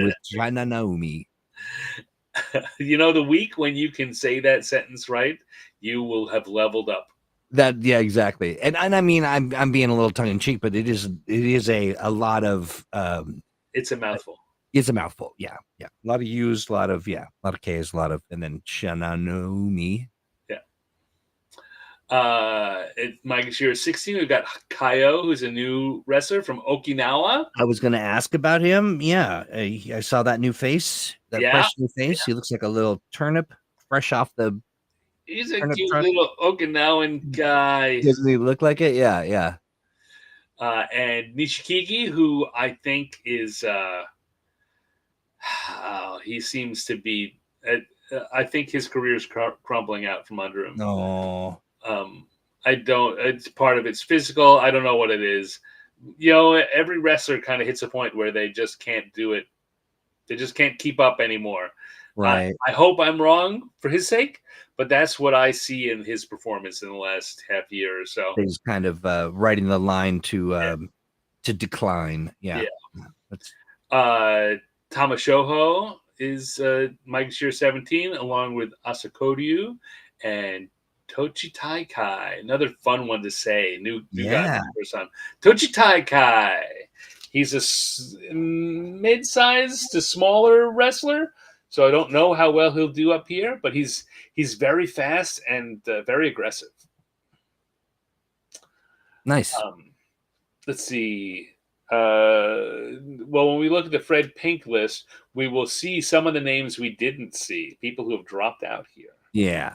with Shodan Naomi. The week when you can say that sentence right, you will have leveled up. Yeah, exactly. And I mean, I'm being a little tongue in cheek, but it is a lot of it's a mouthful. It's a mouthful. Yeah. A lot of U's, a lot of K's, and then Shananomi. Yeah. At Maegashira 16, we've got Kaio, who's a new wrestler from Okinawa. I was going to ask about him. Yeah, I saw that new face. Fresh new face. Yeah. He looks like a little turnip, fresh off the. He's a cute little Okinawan guy. Doesn't he look like it? Yeah. And Nishikigi, who I think is, he seems to be. I think his career is crumbling out from under him. No. I don't. It's part of it's physical. I don't know what it is. Every wrestler kind of hits a point where they just can't do it. They just can't keep up anymore. Right. I hope I'm wrong for his sake, but that's what I see in his performance in the last half year or so. He's kind of riding the line to decline. Yeah. That's Tamashoho is Mike Shear 17, along with Asakoryu and Tochitai Kai. Another fun one to say. New guy for the first time. Tochitai Kai. He's a mid-sized to smaller wrestler, so I don't know how well he'll do up here, but he's very fast and very aggressive. nice. Let's see. Well, when we look at the Fred Pink list, we will see some of the names we didn't see, people who have dropped out here. Yeah.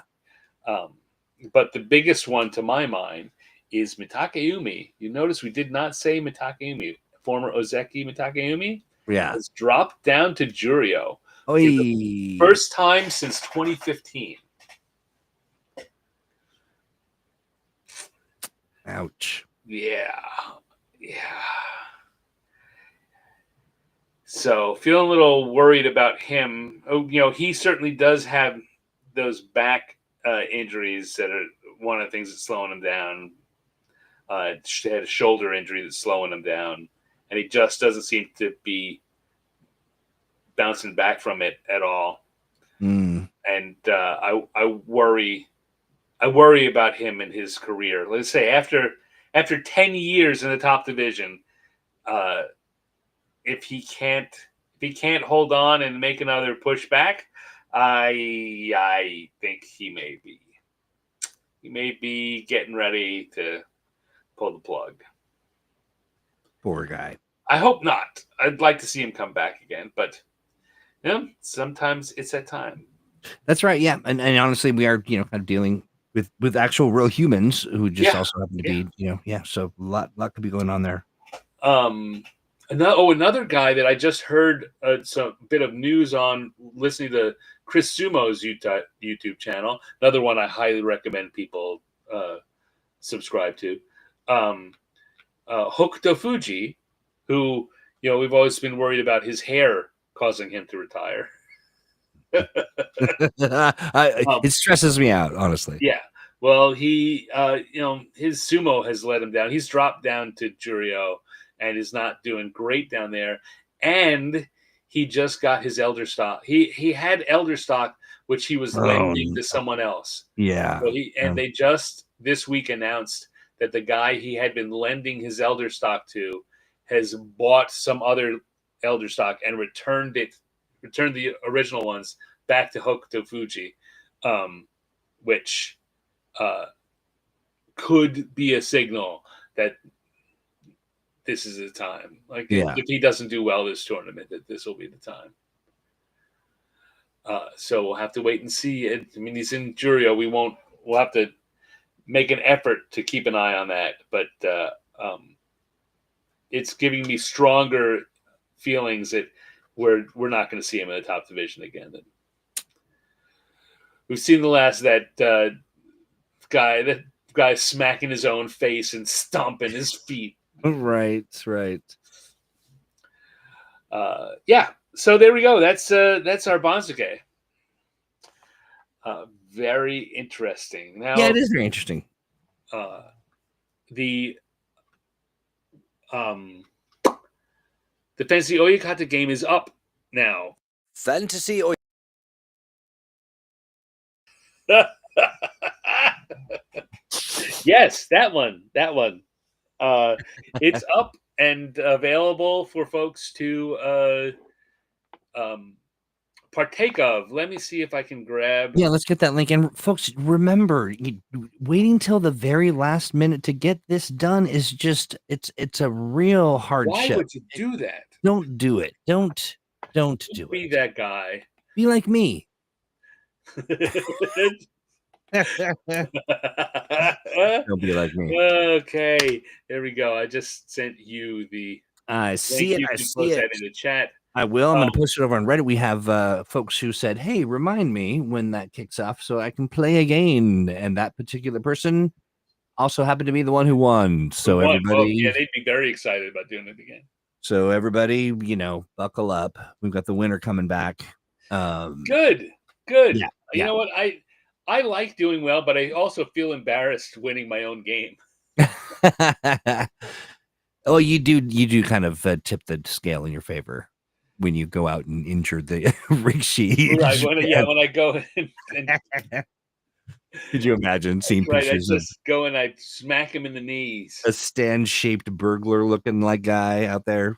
But the biggest one, to my mind, is Mitakeumi. You notice we did not say Mitakeumi. Former Ozeki Mitakeumi has dropped down to Juryo for the first time since 2015. Ouch. Yeah. So feeling a little worried about him. Oh, he certainly does have those back injuries that are one of the things that's slowing him down. He had a shoulder injury that's slowing him down, and he just doesn't seem to be bouncing back from it at all. And I worry about him and his career. Let's say after 10 years in the top division, if he can't hold on and make another push back, I think he may be getting ready to pull the plug. Poor guy. I hope not. I'd like to see him come back again, but sometimes it's that time. That's right. Yeah, and honestly, we are kind of dealing with actual real humans who just also happen to be So a lot could be going on there. Another guy that I just heard some bit of news on, listening to Chris Sumo's YouTube channel. Another one I highly recommend people subscribe to. Hokuto Fuji, who we've always been worried about his hair causing him to retire. It stresses me out, honestly. Yeah. Well, he his sumo has let him down. He's dropped down to Juryo and is not doing great down there. And he just got his elder stock. He had elder stock, which he was lending to someone else. Yeah. So they just this week announced that the guy he had been lending his elder stock to has bought some other elder stock and returned the original ones back to Hokuto Fuji, which could be a signal that this is the time. Like if he doesn't do well this tournament, that this will be the time. So we'll have to wait and see. I mean, he's in Juryo. We'll have to make an effort to keep an eye on that. But it's giving me stronger feelings that we're not going to see him in the top division again. We've seen the last that guy smacking his own face and stomping his feet. Right. Yeah. So there we go. That's our Banzuke. Very interesting. Now, yeah, it is very interesting. The Fantasy Oyakata game is up now. Fantasy Yes, that one. It's up and available for folks to partake of. Let me see if I can grab. Yeah, let's get that link. And folks, remember, waiting till the very last minute to get this done is just it's a real hardship. Why would you do that? Don't do it. Don't do it. Be that guy. Be like me. Don't be like me. Okay, there we go. I just sent you the. I see it. You can post that in the chat. I will. I'm going to post it over on Reddit. We have folks who said, "Hey, remind me when that kicks off so I can play again." And that particular person also happened to be the one who won. So everybody, they'd be very excited about doing it again. So everybody, buckle up. We've got the winner coming back. Good. Yeah, You yeah. know what? I like doing well, but I also feel embarrassed winning my own game. Oh, you do kind of tip the scale in your favor when you go out and injure the rikishi. Right. When I go and Could you imagine seeing that's right. I pictures of just go and I smack him in the knees. a stand-shaped burglar looking like guy out there?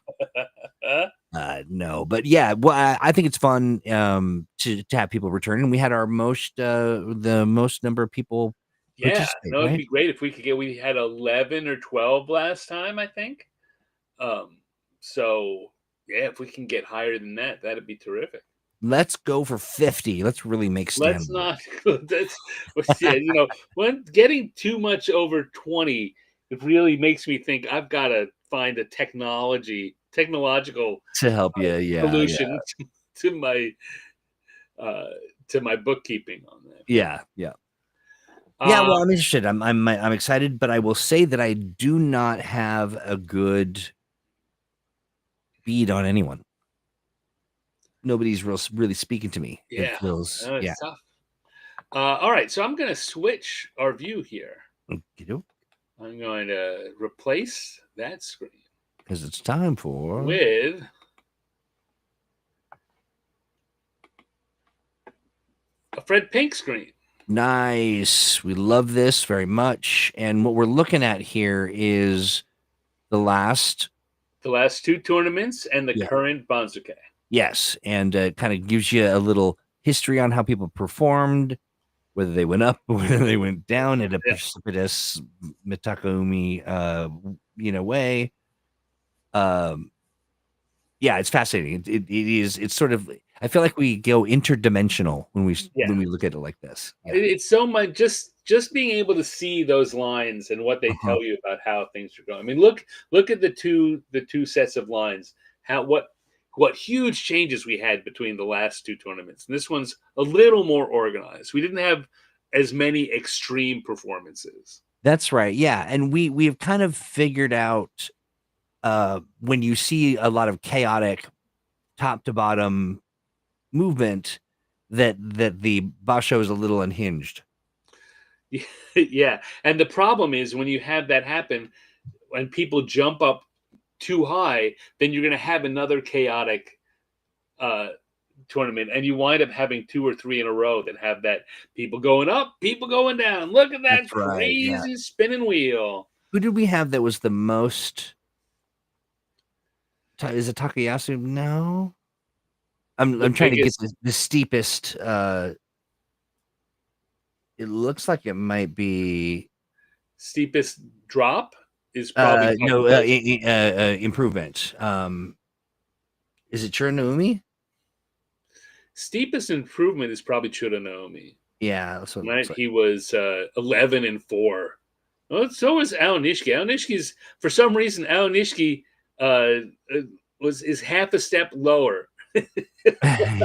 No, but yeah, well, I think it's fun to have people return, and we had our the most number of people Yeah, participate, no, it'd right? be great if we had 11 or 12 last time, I think. Um, so yeah, if we can get higher than that, that'd be terrific. Let's go for 50. Let's really make Let's Stanley. not that's yeah, when getting too much over 20, it really makes me think I've got to find a technological To help you. Yeah, yeah. solution to my uh to my bookkeeping on that. Yeah, yeah. Yeah, Uh well, I'm interested. I'm excited, but I will say that I do not have a good bead on anyone. Nobody's really speaking to me. It yeah, feels yeah. it's tough. All right, so I'm going to switch our view here. Okey-doke, I'm going to replace that screen 'cause it's time for with a Fred Pink screen. Nice. We love this very much. And what we're looking at here is the last The last two tournaments and the yeah. current Banzuke. Yes, and kind of gives you a little history on how people performed, whether they went up, whether they went down at a Yeah. precipitous Mitakoumi, way. Yeah, it's fascinating. It is. It's sort of. I feel like we go interdimensional when Yeah. we look at it like this. Yeah. It's so much just being able to see those lines and what they Uh-huh. tell you about how things are going. I mean, look at the two sets of lines. How what huge changes we had between the last two tournaments. And this one's a little more organized. We didn't have as many extreme performances. That's right. Yeah, and we've kind of figured out when you see a lot of chaotic top to bottom movement that the Basho is a little unhinged. Yeah. And the problem is when you have that happen, when people jump up too high, then you're going to have another chaotic uh, tournament, and you wind up having two or three in a row that have that people going up, people going down. Look at that That's right. Yeah. crazy spinning wheel. Who did we have that was the most? Is it Takayasu? No. The I'm trying to get biggest, the steepest. It looks like it might be steepest drop is probably no Takayasu. improvement. Is it Churanaumi? Steepest improvement is probably Churanaomi. Yeah, that's what it Right, looks like. he was 11-4. Well, so was Aonishiki. Aonishki's for some reason Aonishiki uh, is half a step lower.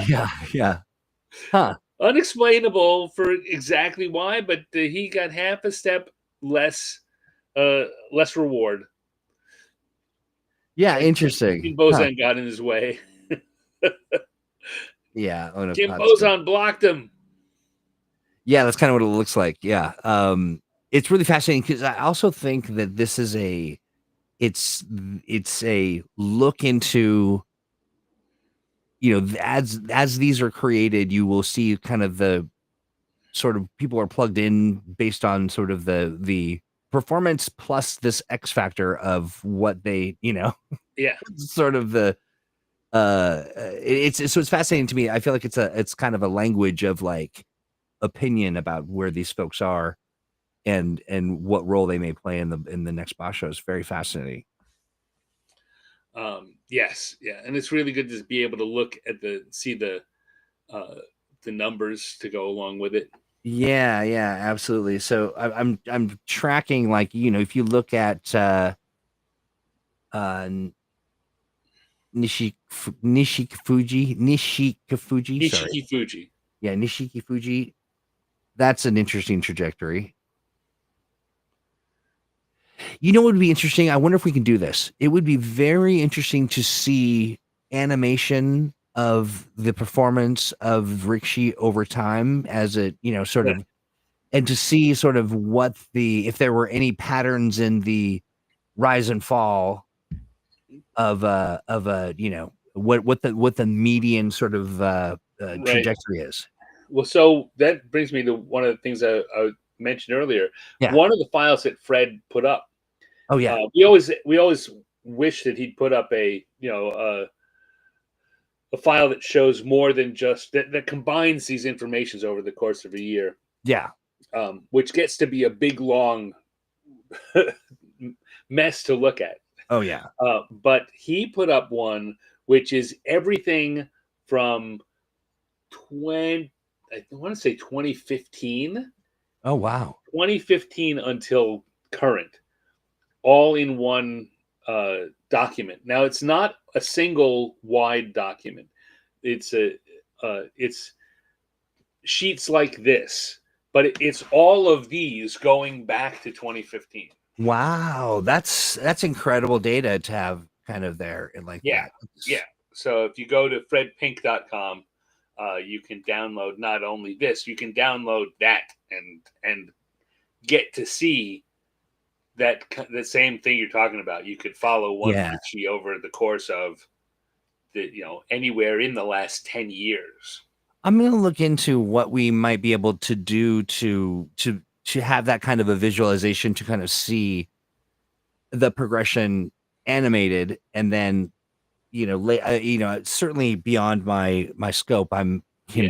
Yeah, yeah. Huh. Unexplainable for exactly why, but he got half a step less less reward. Yeah, And interesting. Kim Huh. Bozan got in his way. Yeah, Kim Onokatsu. Bozan blocked him. Yeah, that's kind of what it looks like. Yeah. It's really fascinating because I also think that this is it's a look into as these are created, you will see kind of the sort of people are plugged in based on sort of the performance plus this X factor of what they, Yeah. sort of the it's fascinating to me. I feel like it's kind of a language of like opinion about where these folks are and what role they may play in the next Basho is very fascinating. Yes, yeah, and it's really good to be able to look at see uh, the numbers to go along with it. Yeah, yeah, absolutely. So I'm tracking like if you look at uh Nishikafuji, sorry. Nishiki Fuji. Yeah, Nishikafuji. That's an interesting trajectory. You know what would be interesting? I wonder if we can do this. It would be very interesting to see animation of the performance of Rikshi over time as it, sort of, and to see sort of if there were any patterns in the rise and fall of what the median sort of Right. trajectory is. Well, so that brings me to one of the things I mentioned earlier. Yeah. One of the files that Fred put up. Oh yeah. We always wish that he'd put up a file that shows more than just that combines these informations over the course of a year. Yeah. Which gets to be a big long mess to look at. Oh yeah. But he put up one which is everything from I want to say 2015. Oh wow. 2015 until current, all in one document. Now it's not a single wide document. It's sheets like this, but it's all of these going back to 2015. Wow, that's incredible data to have kind of there and like Yeah, that. yeah. So if you go to fredpink.com, you can download not only this, you can download that and get to see that the same thing you're talking about. You could follow one Richie over the course of anywhere in the last 10 years. I'm going to look into what we might be able to do to have that kind of a visualization to kind of see the progression animated, and then certainly beyond my scope. I can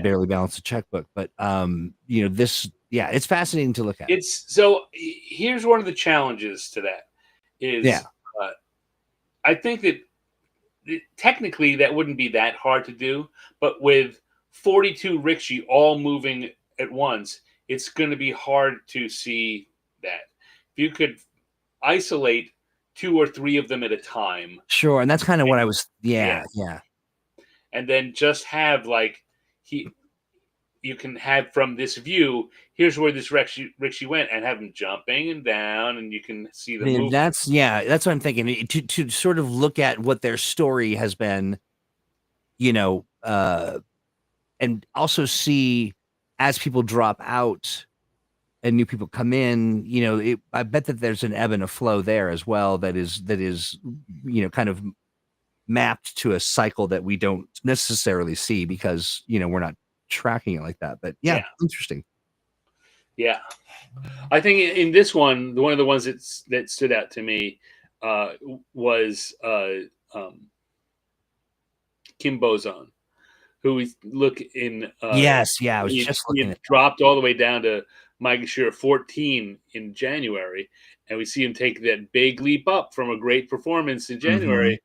barely balance a checkbook, but this it's fascinating to look at. Here's one of the challenges to that is I think that technically that wouldn't be that hard to do, but with 42 Rikshi all moving at once, it's going to be hard to see that. If you could isolate 2 or 3 of them at a time. Sure, and that's kind of what I was. Yeah. And then just have you can have from this view, here's where this Rikshi went, and have them jumping and down, and you can see the movement. That's what I'm thinking. To sort of look at what their story has been, and also see as people drop out and new people come in, I bet that there's an ebb and a flow there as well. That is, kind of mapped to a cycle that we don't necessarily see because, we're not tracking it like that. But interesting. Yeah. I think in this one of the ones that stood out to me was Kim Bozon, who we look in. I was just looking at dropped all the way down to Maegashira 14 in January, and we see him take that big leap up from a great performance in January,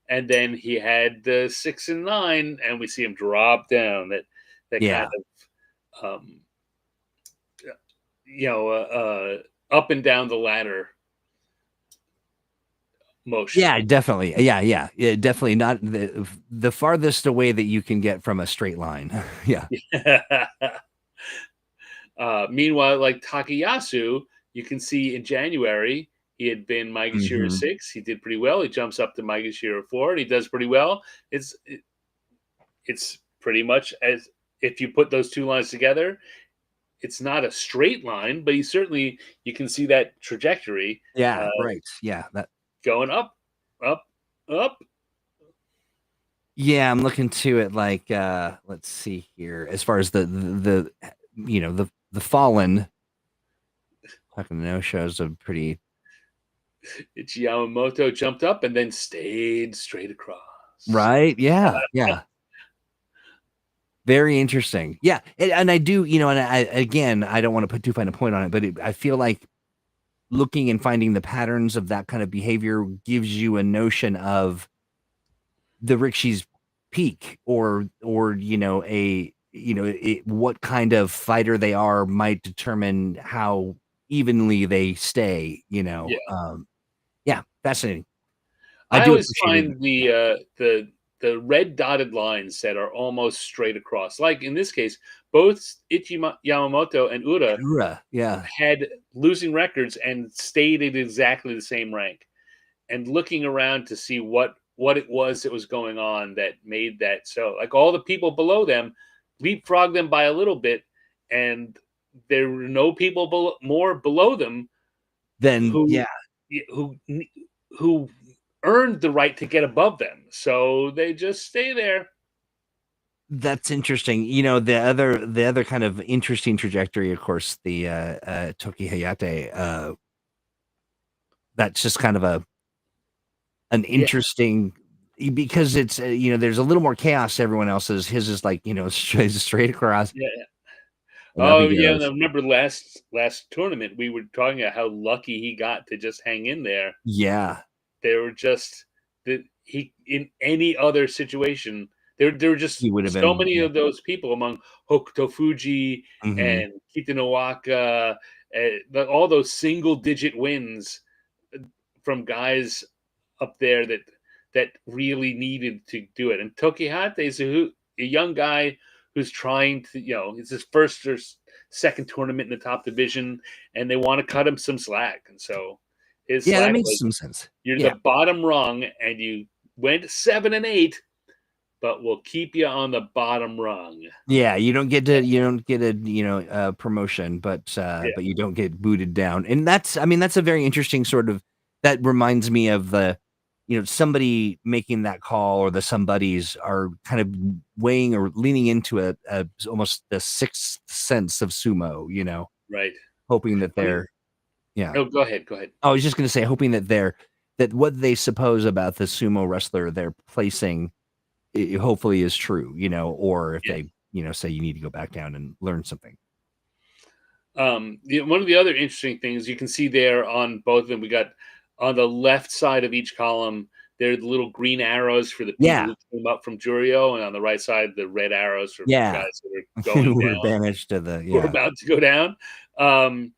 and then he had the 6 and 9, and we see him drop down. That kind of up and down the ladder motion. Yeah, definitely. Yeah, definitely not the farthest away that you can get from a straight line. Yeah. Meanwhile, like Takayasu, you can see in January he had been Maegashira 6. He did pretty well. He jumps up to Maegashira 4, and he does pretty well. It's pretty much as if you put those two lines together. It's not a straight line, but you can see that trajectory. Yeah, right. Yeah, that going up, up, up. Yeah, I'm looking to it like let's see here. As far as the fallen fucking no shows a pretty. It's Yamamoto jumped up and then stayed straight across. Right? Yeah. Very interesting. Yeah, and I do, and I don't want to put too fine a point on it, but I feel like looking and finding the patterns of that kind of behavior gives you a notion of the Rikshi's peak, or what kind of fighter they are might determine how evenly they stay. Fascinating. I always find the red dotted lines that are almost straight across. Like in this case, both Ichi Yamamoto and Ura had losing records and stayed at exactly the same rank. And looking around to see what what it was that was going on that made that so. Like all the people below them leapfrogged them by a little bit, and there were no people more below them Then who yeah, who who earned the right to get above them. So they just stay there. that's interesting. You know, the other kind of interesting trajectory, of course, the Toki Hayate. That's just kind of an Yeah, interesting because it's you know, there's a little more chaos to everyone else's. His is like, you know, straight across yeah. and up he Oh yeah, and I goes. remember last tournament we were talking about how lucky he got to just hang in there. Yeah, There were just that he in any other situation there were he just would have so been. many Yeah. of those people among Hokuto Fuji Mhm. and Kitanowaka, all those single digit wins from guys up there that really needed to do it. And Tokihate is a young guy who's trying to, it's his first or second tournament in the top division, and they want to cut him some slack. And so his Yeah, that slack makes was, some sense. you're Yeah. the bottom rung, and you went 7-8, but we'll keep you on the bottom rung. Yeah, you don't get a, you know, promotion, Yeah, but you don't get booted down. And that's I mean, that's a very interesting sort of that reminds me of the, you know, somebody making that call or the somebodies are kind of weighing or leaning into a almost the sixth sense of sumo, you know, right. hoping that I mean, they're yeah. no, go ahead. Go ahead. I was just gonna say hoping that they're that what they suppose about the sumo wrestler they're placing hopefully is true, you know, or if Yeah. they, you know, say you need to go back down and learn something. One of the other interesting things you can see there on both of them, we got on the left side of each column, there are the little green arrows for the people Yeah, who came up from Jurio, and on the right side, the red arrows for yeah. guys that are going We're down banished to the or yeah. about to go down. Um,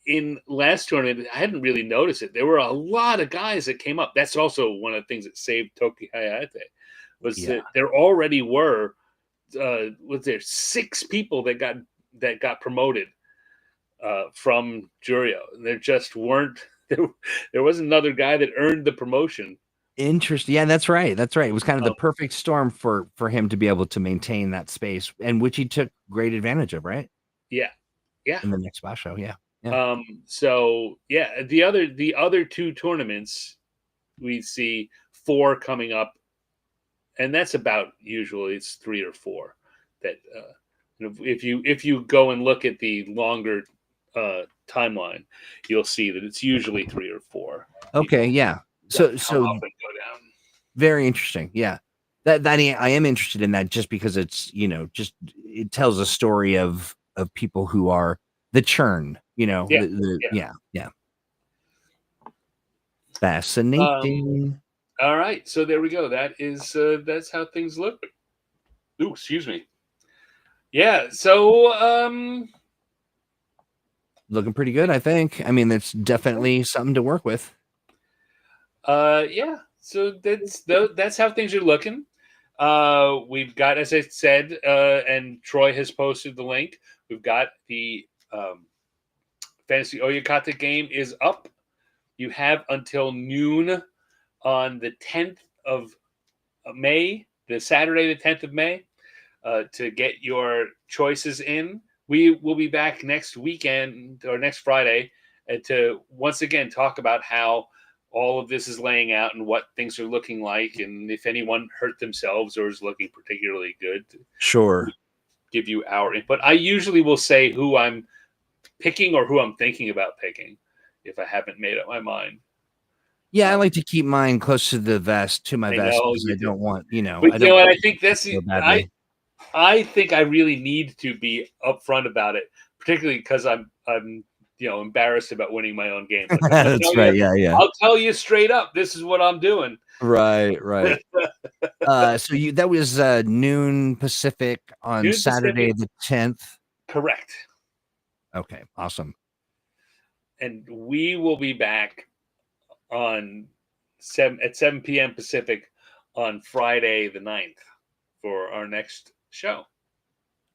in last tournament, I hadn't really noticed it. There were a lot of guys that came up. That's also one of the things that saved Toki Hayate was Yeah. that there already were was there 6 people that got promoted from Jurio. There just weren't there was another guy that earned the promotion. Interesting. Yeah, that's right, that's right. It was kind of the Um, perfect storm for him to be able to maintain that space, and which he took great advantage of, right? yeah, yeah. In the next Basho, yeah. Yeah. So yeah, the other 2 tournaments we see 4 coming up, and that's about usually it's 3 or 4 that if you go and look at the longer timeline, you'll see that it's usually 3 or 4 Okay, people yeah. that So come so up and go down. very interesting, yeah. That I am interested in that just because it's, you know, just it tells a story of people who are the churn, you know, Yeah, the yeah. yeah, yeah. Um, Fascinating. all right, so there we go. That's how things look. Ooh, excuse me. Yeah, so Looking pretty good, I think. I mean, it's definitely something to work with. yeah, so that's how things are looking. We've got, as I said, and Troy has posted the link. We've got the Fantasy Oyakata game is up. You have until noon on the 10th of May, the Saturday, the 10th of May, to get your choices in. We will be back next weekend or next Friday to once again talk about how all of this is laying out and what things are looking like, and if anyone hurt themselves or is looking particularly good, Sure. give you our input. I usually will say who I'm picking or who I'm thinking about picking if I haven't made up my mind. Yeah, I Um, like to keep mine close to the vest, to my I vest, know because I you do, don't want, you know, but I you don't know what? want I think to feel badly. I think I really need to be upfront about it, particularly because I'm embarrassed about winning my own games. Like That's right. Yeah, yeah. I'll tell you straight up, this is what I'm doing. Right, right. So you that was noon Pacific on Noon Saturday Pacific, the 10th. correct. Okay, awesome. And we will be back on 7 p.m. Pacific on Friday the 9th for our next show.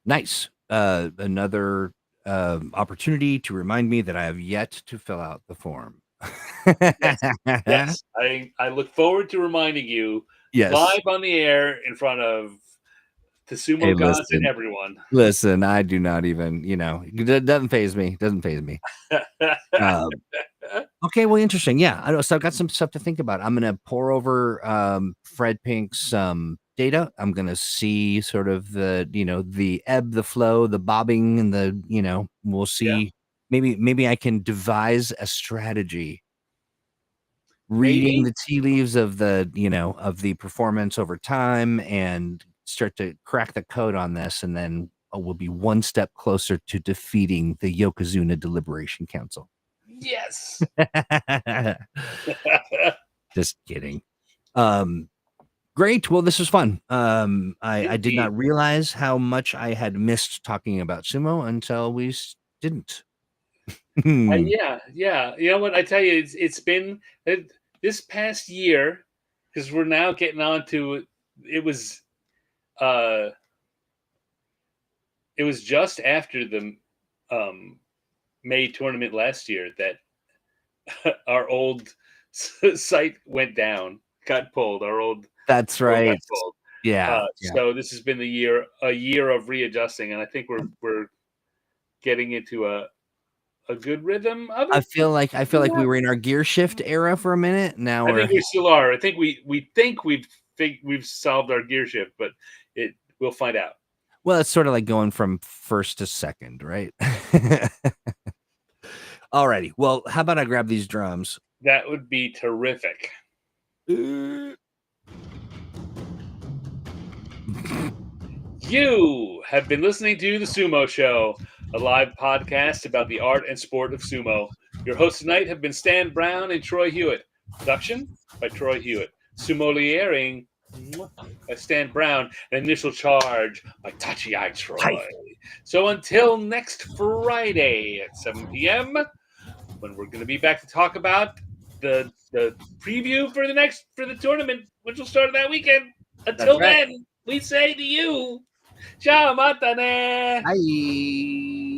Nice. Another opportunity to remind me that I have yet to fill out the form. Yes. I look forward to reminding you Yes. live on the air in front of the sumo gods and everyone. Listen, I do not even, it doesn't phase me. Doesn't phase me. Okay, well, interesting. Yeah, I know. So I've got some stuff to think about. I'm gonna pour over Fred Pink's data. I'm gonna see sort of the ebb, the flow, the bobbing, and we'll see. Yeah. Maybe I can devise a strategy. Reading Maybe? the tea leaves of the performance over time and start to crack the code on this, and then we'll be one step closer to defeating the Yokozuna Deliberation Council. Yes. Just kidding. Great. Well, this was fun. I did not realize how much I had missed talking about sumo until we didn't. Yeah. You know what? I tell you, it's been this past year, because we're now getting on to it was just after the May tournament last year that our old site went down, got pulled. Our old That's right. got pulled. Yeah. So this has been a year of readjusting, and I think we're getting into a good rhythm of it. I feel like we were in our gear shift era for a minute. Now I think we still are. I think we think we've solved our gear shift, but we'll find out. Well, it's sort of like going from first to second, right? Alrighty. Well, how about I grab these drums? That would be terrific. You have been listening to The Sumo Show, a live podcast about the art and sport of sumo. Your hosts tonight have been Stan Brown and Troy Hewitt. Production by Troy Hewitt. Sumoliering by Stan Brown. And Initial Charge by Tachi I Troy. Hi. So until next Friday at 7 p.m., when we're going to be back to talk about the preview for the tournament, which will start that weekend. Until then, we say to you, ciao, matane. Bye.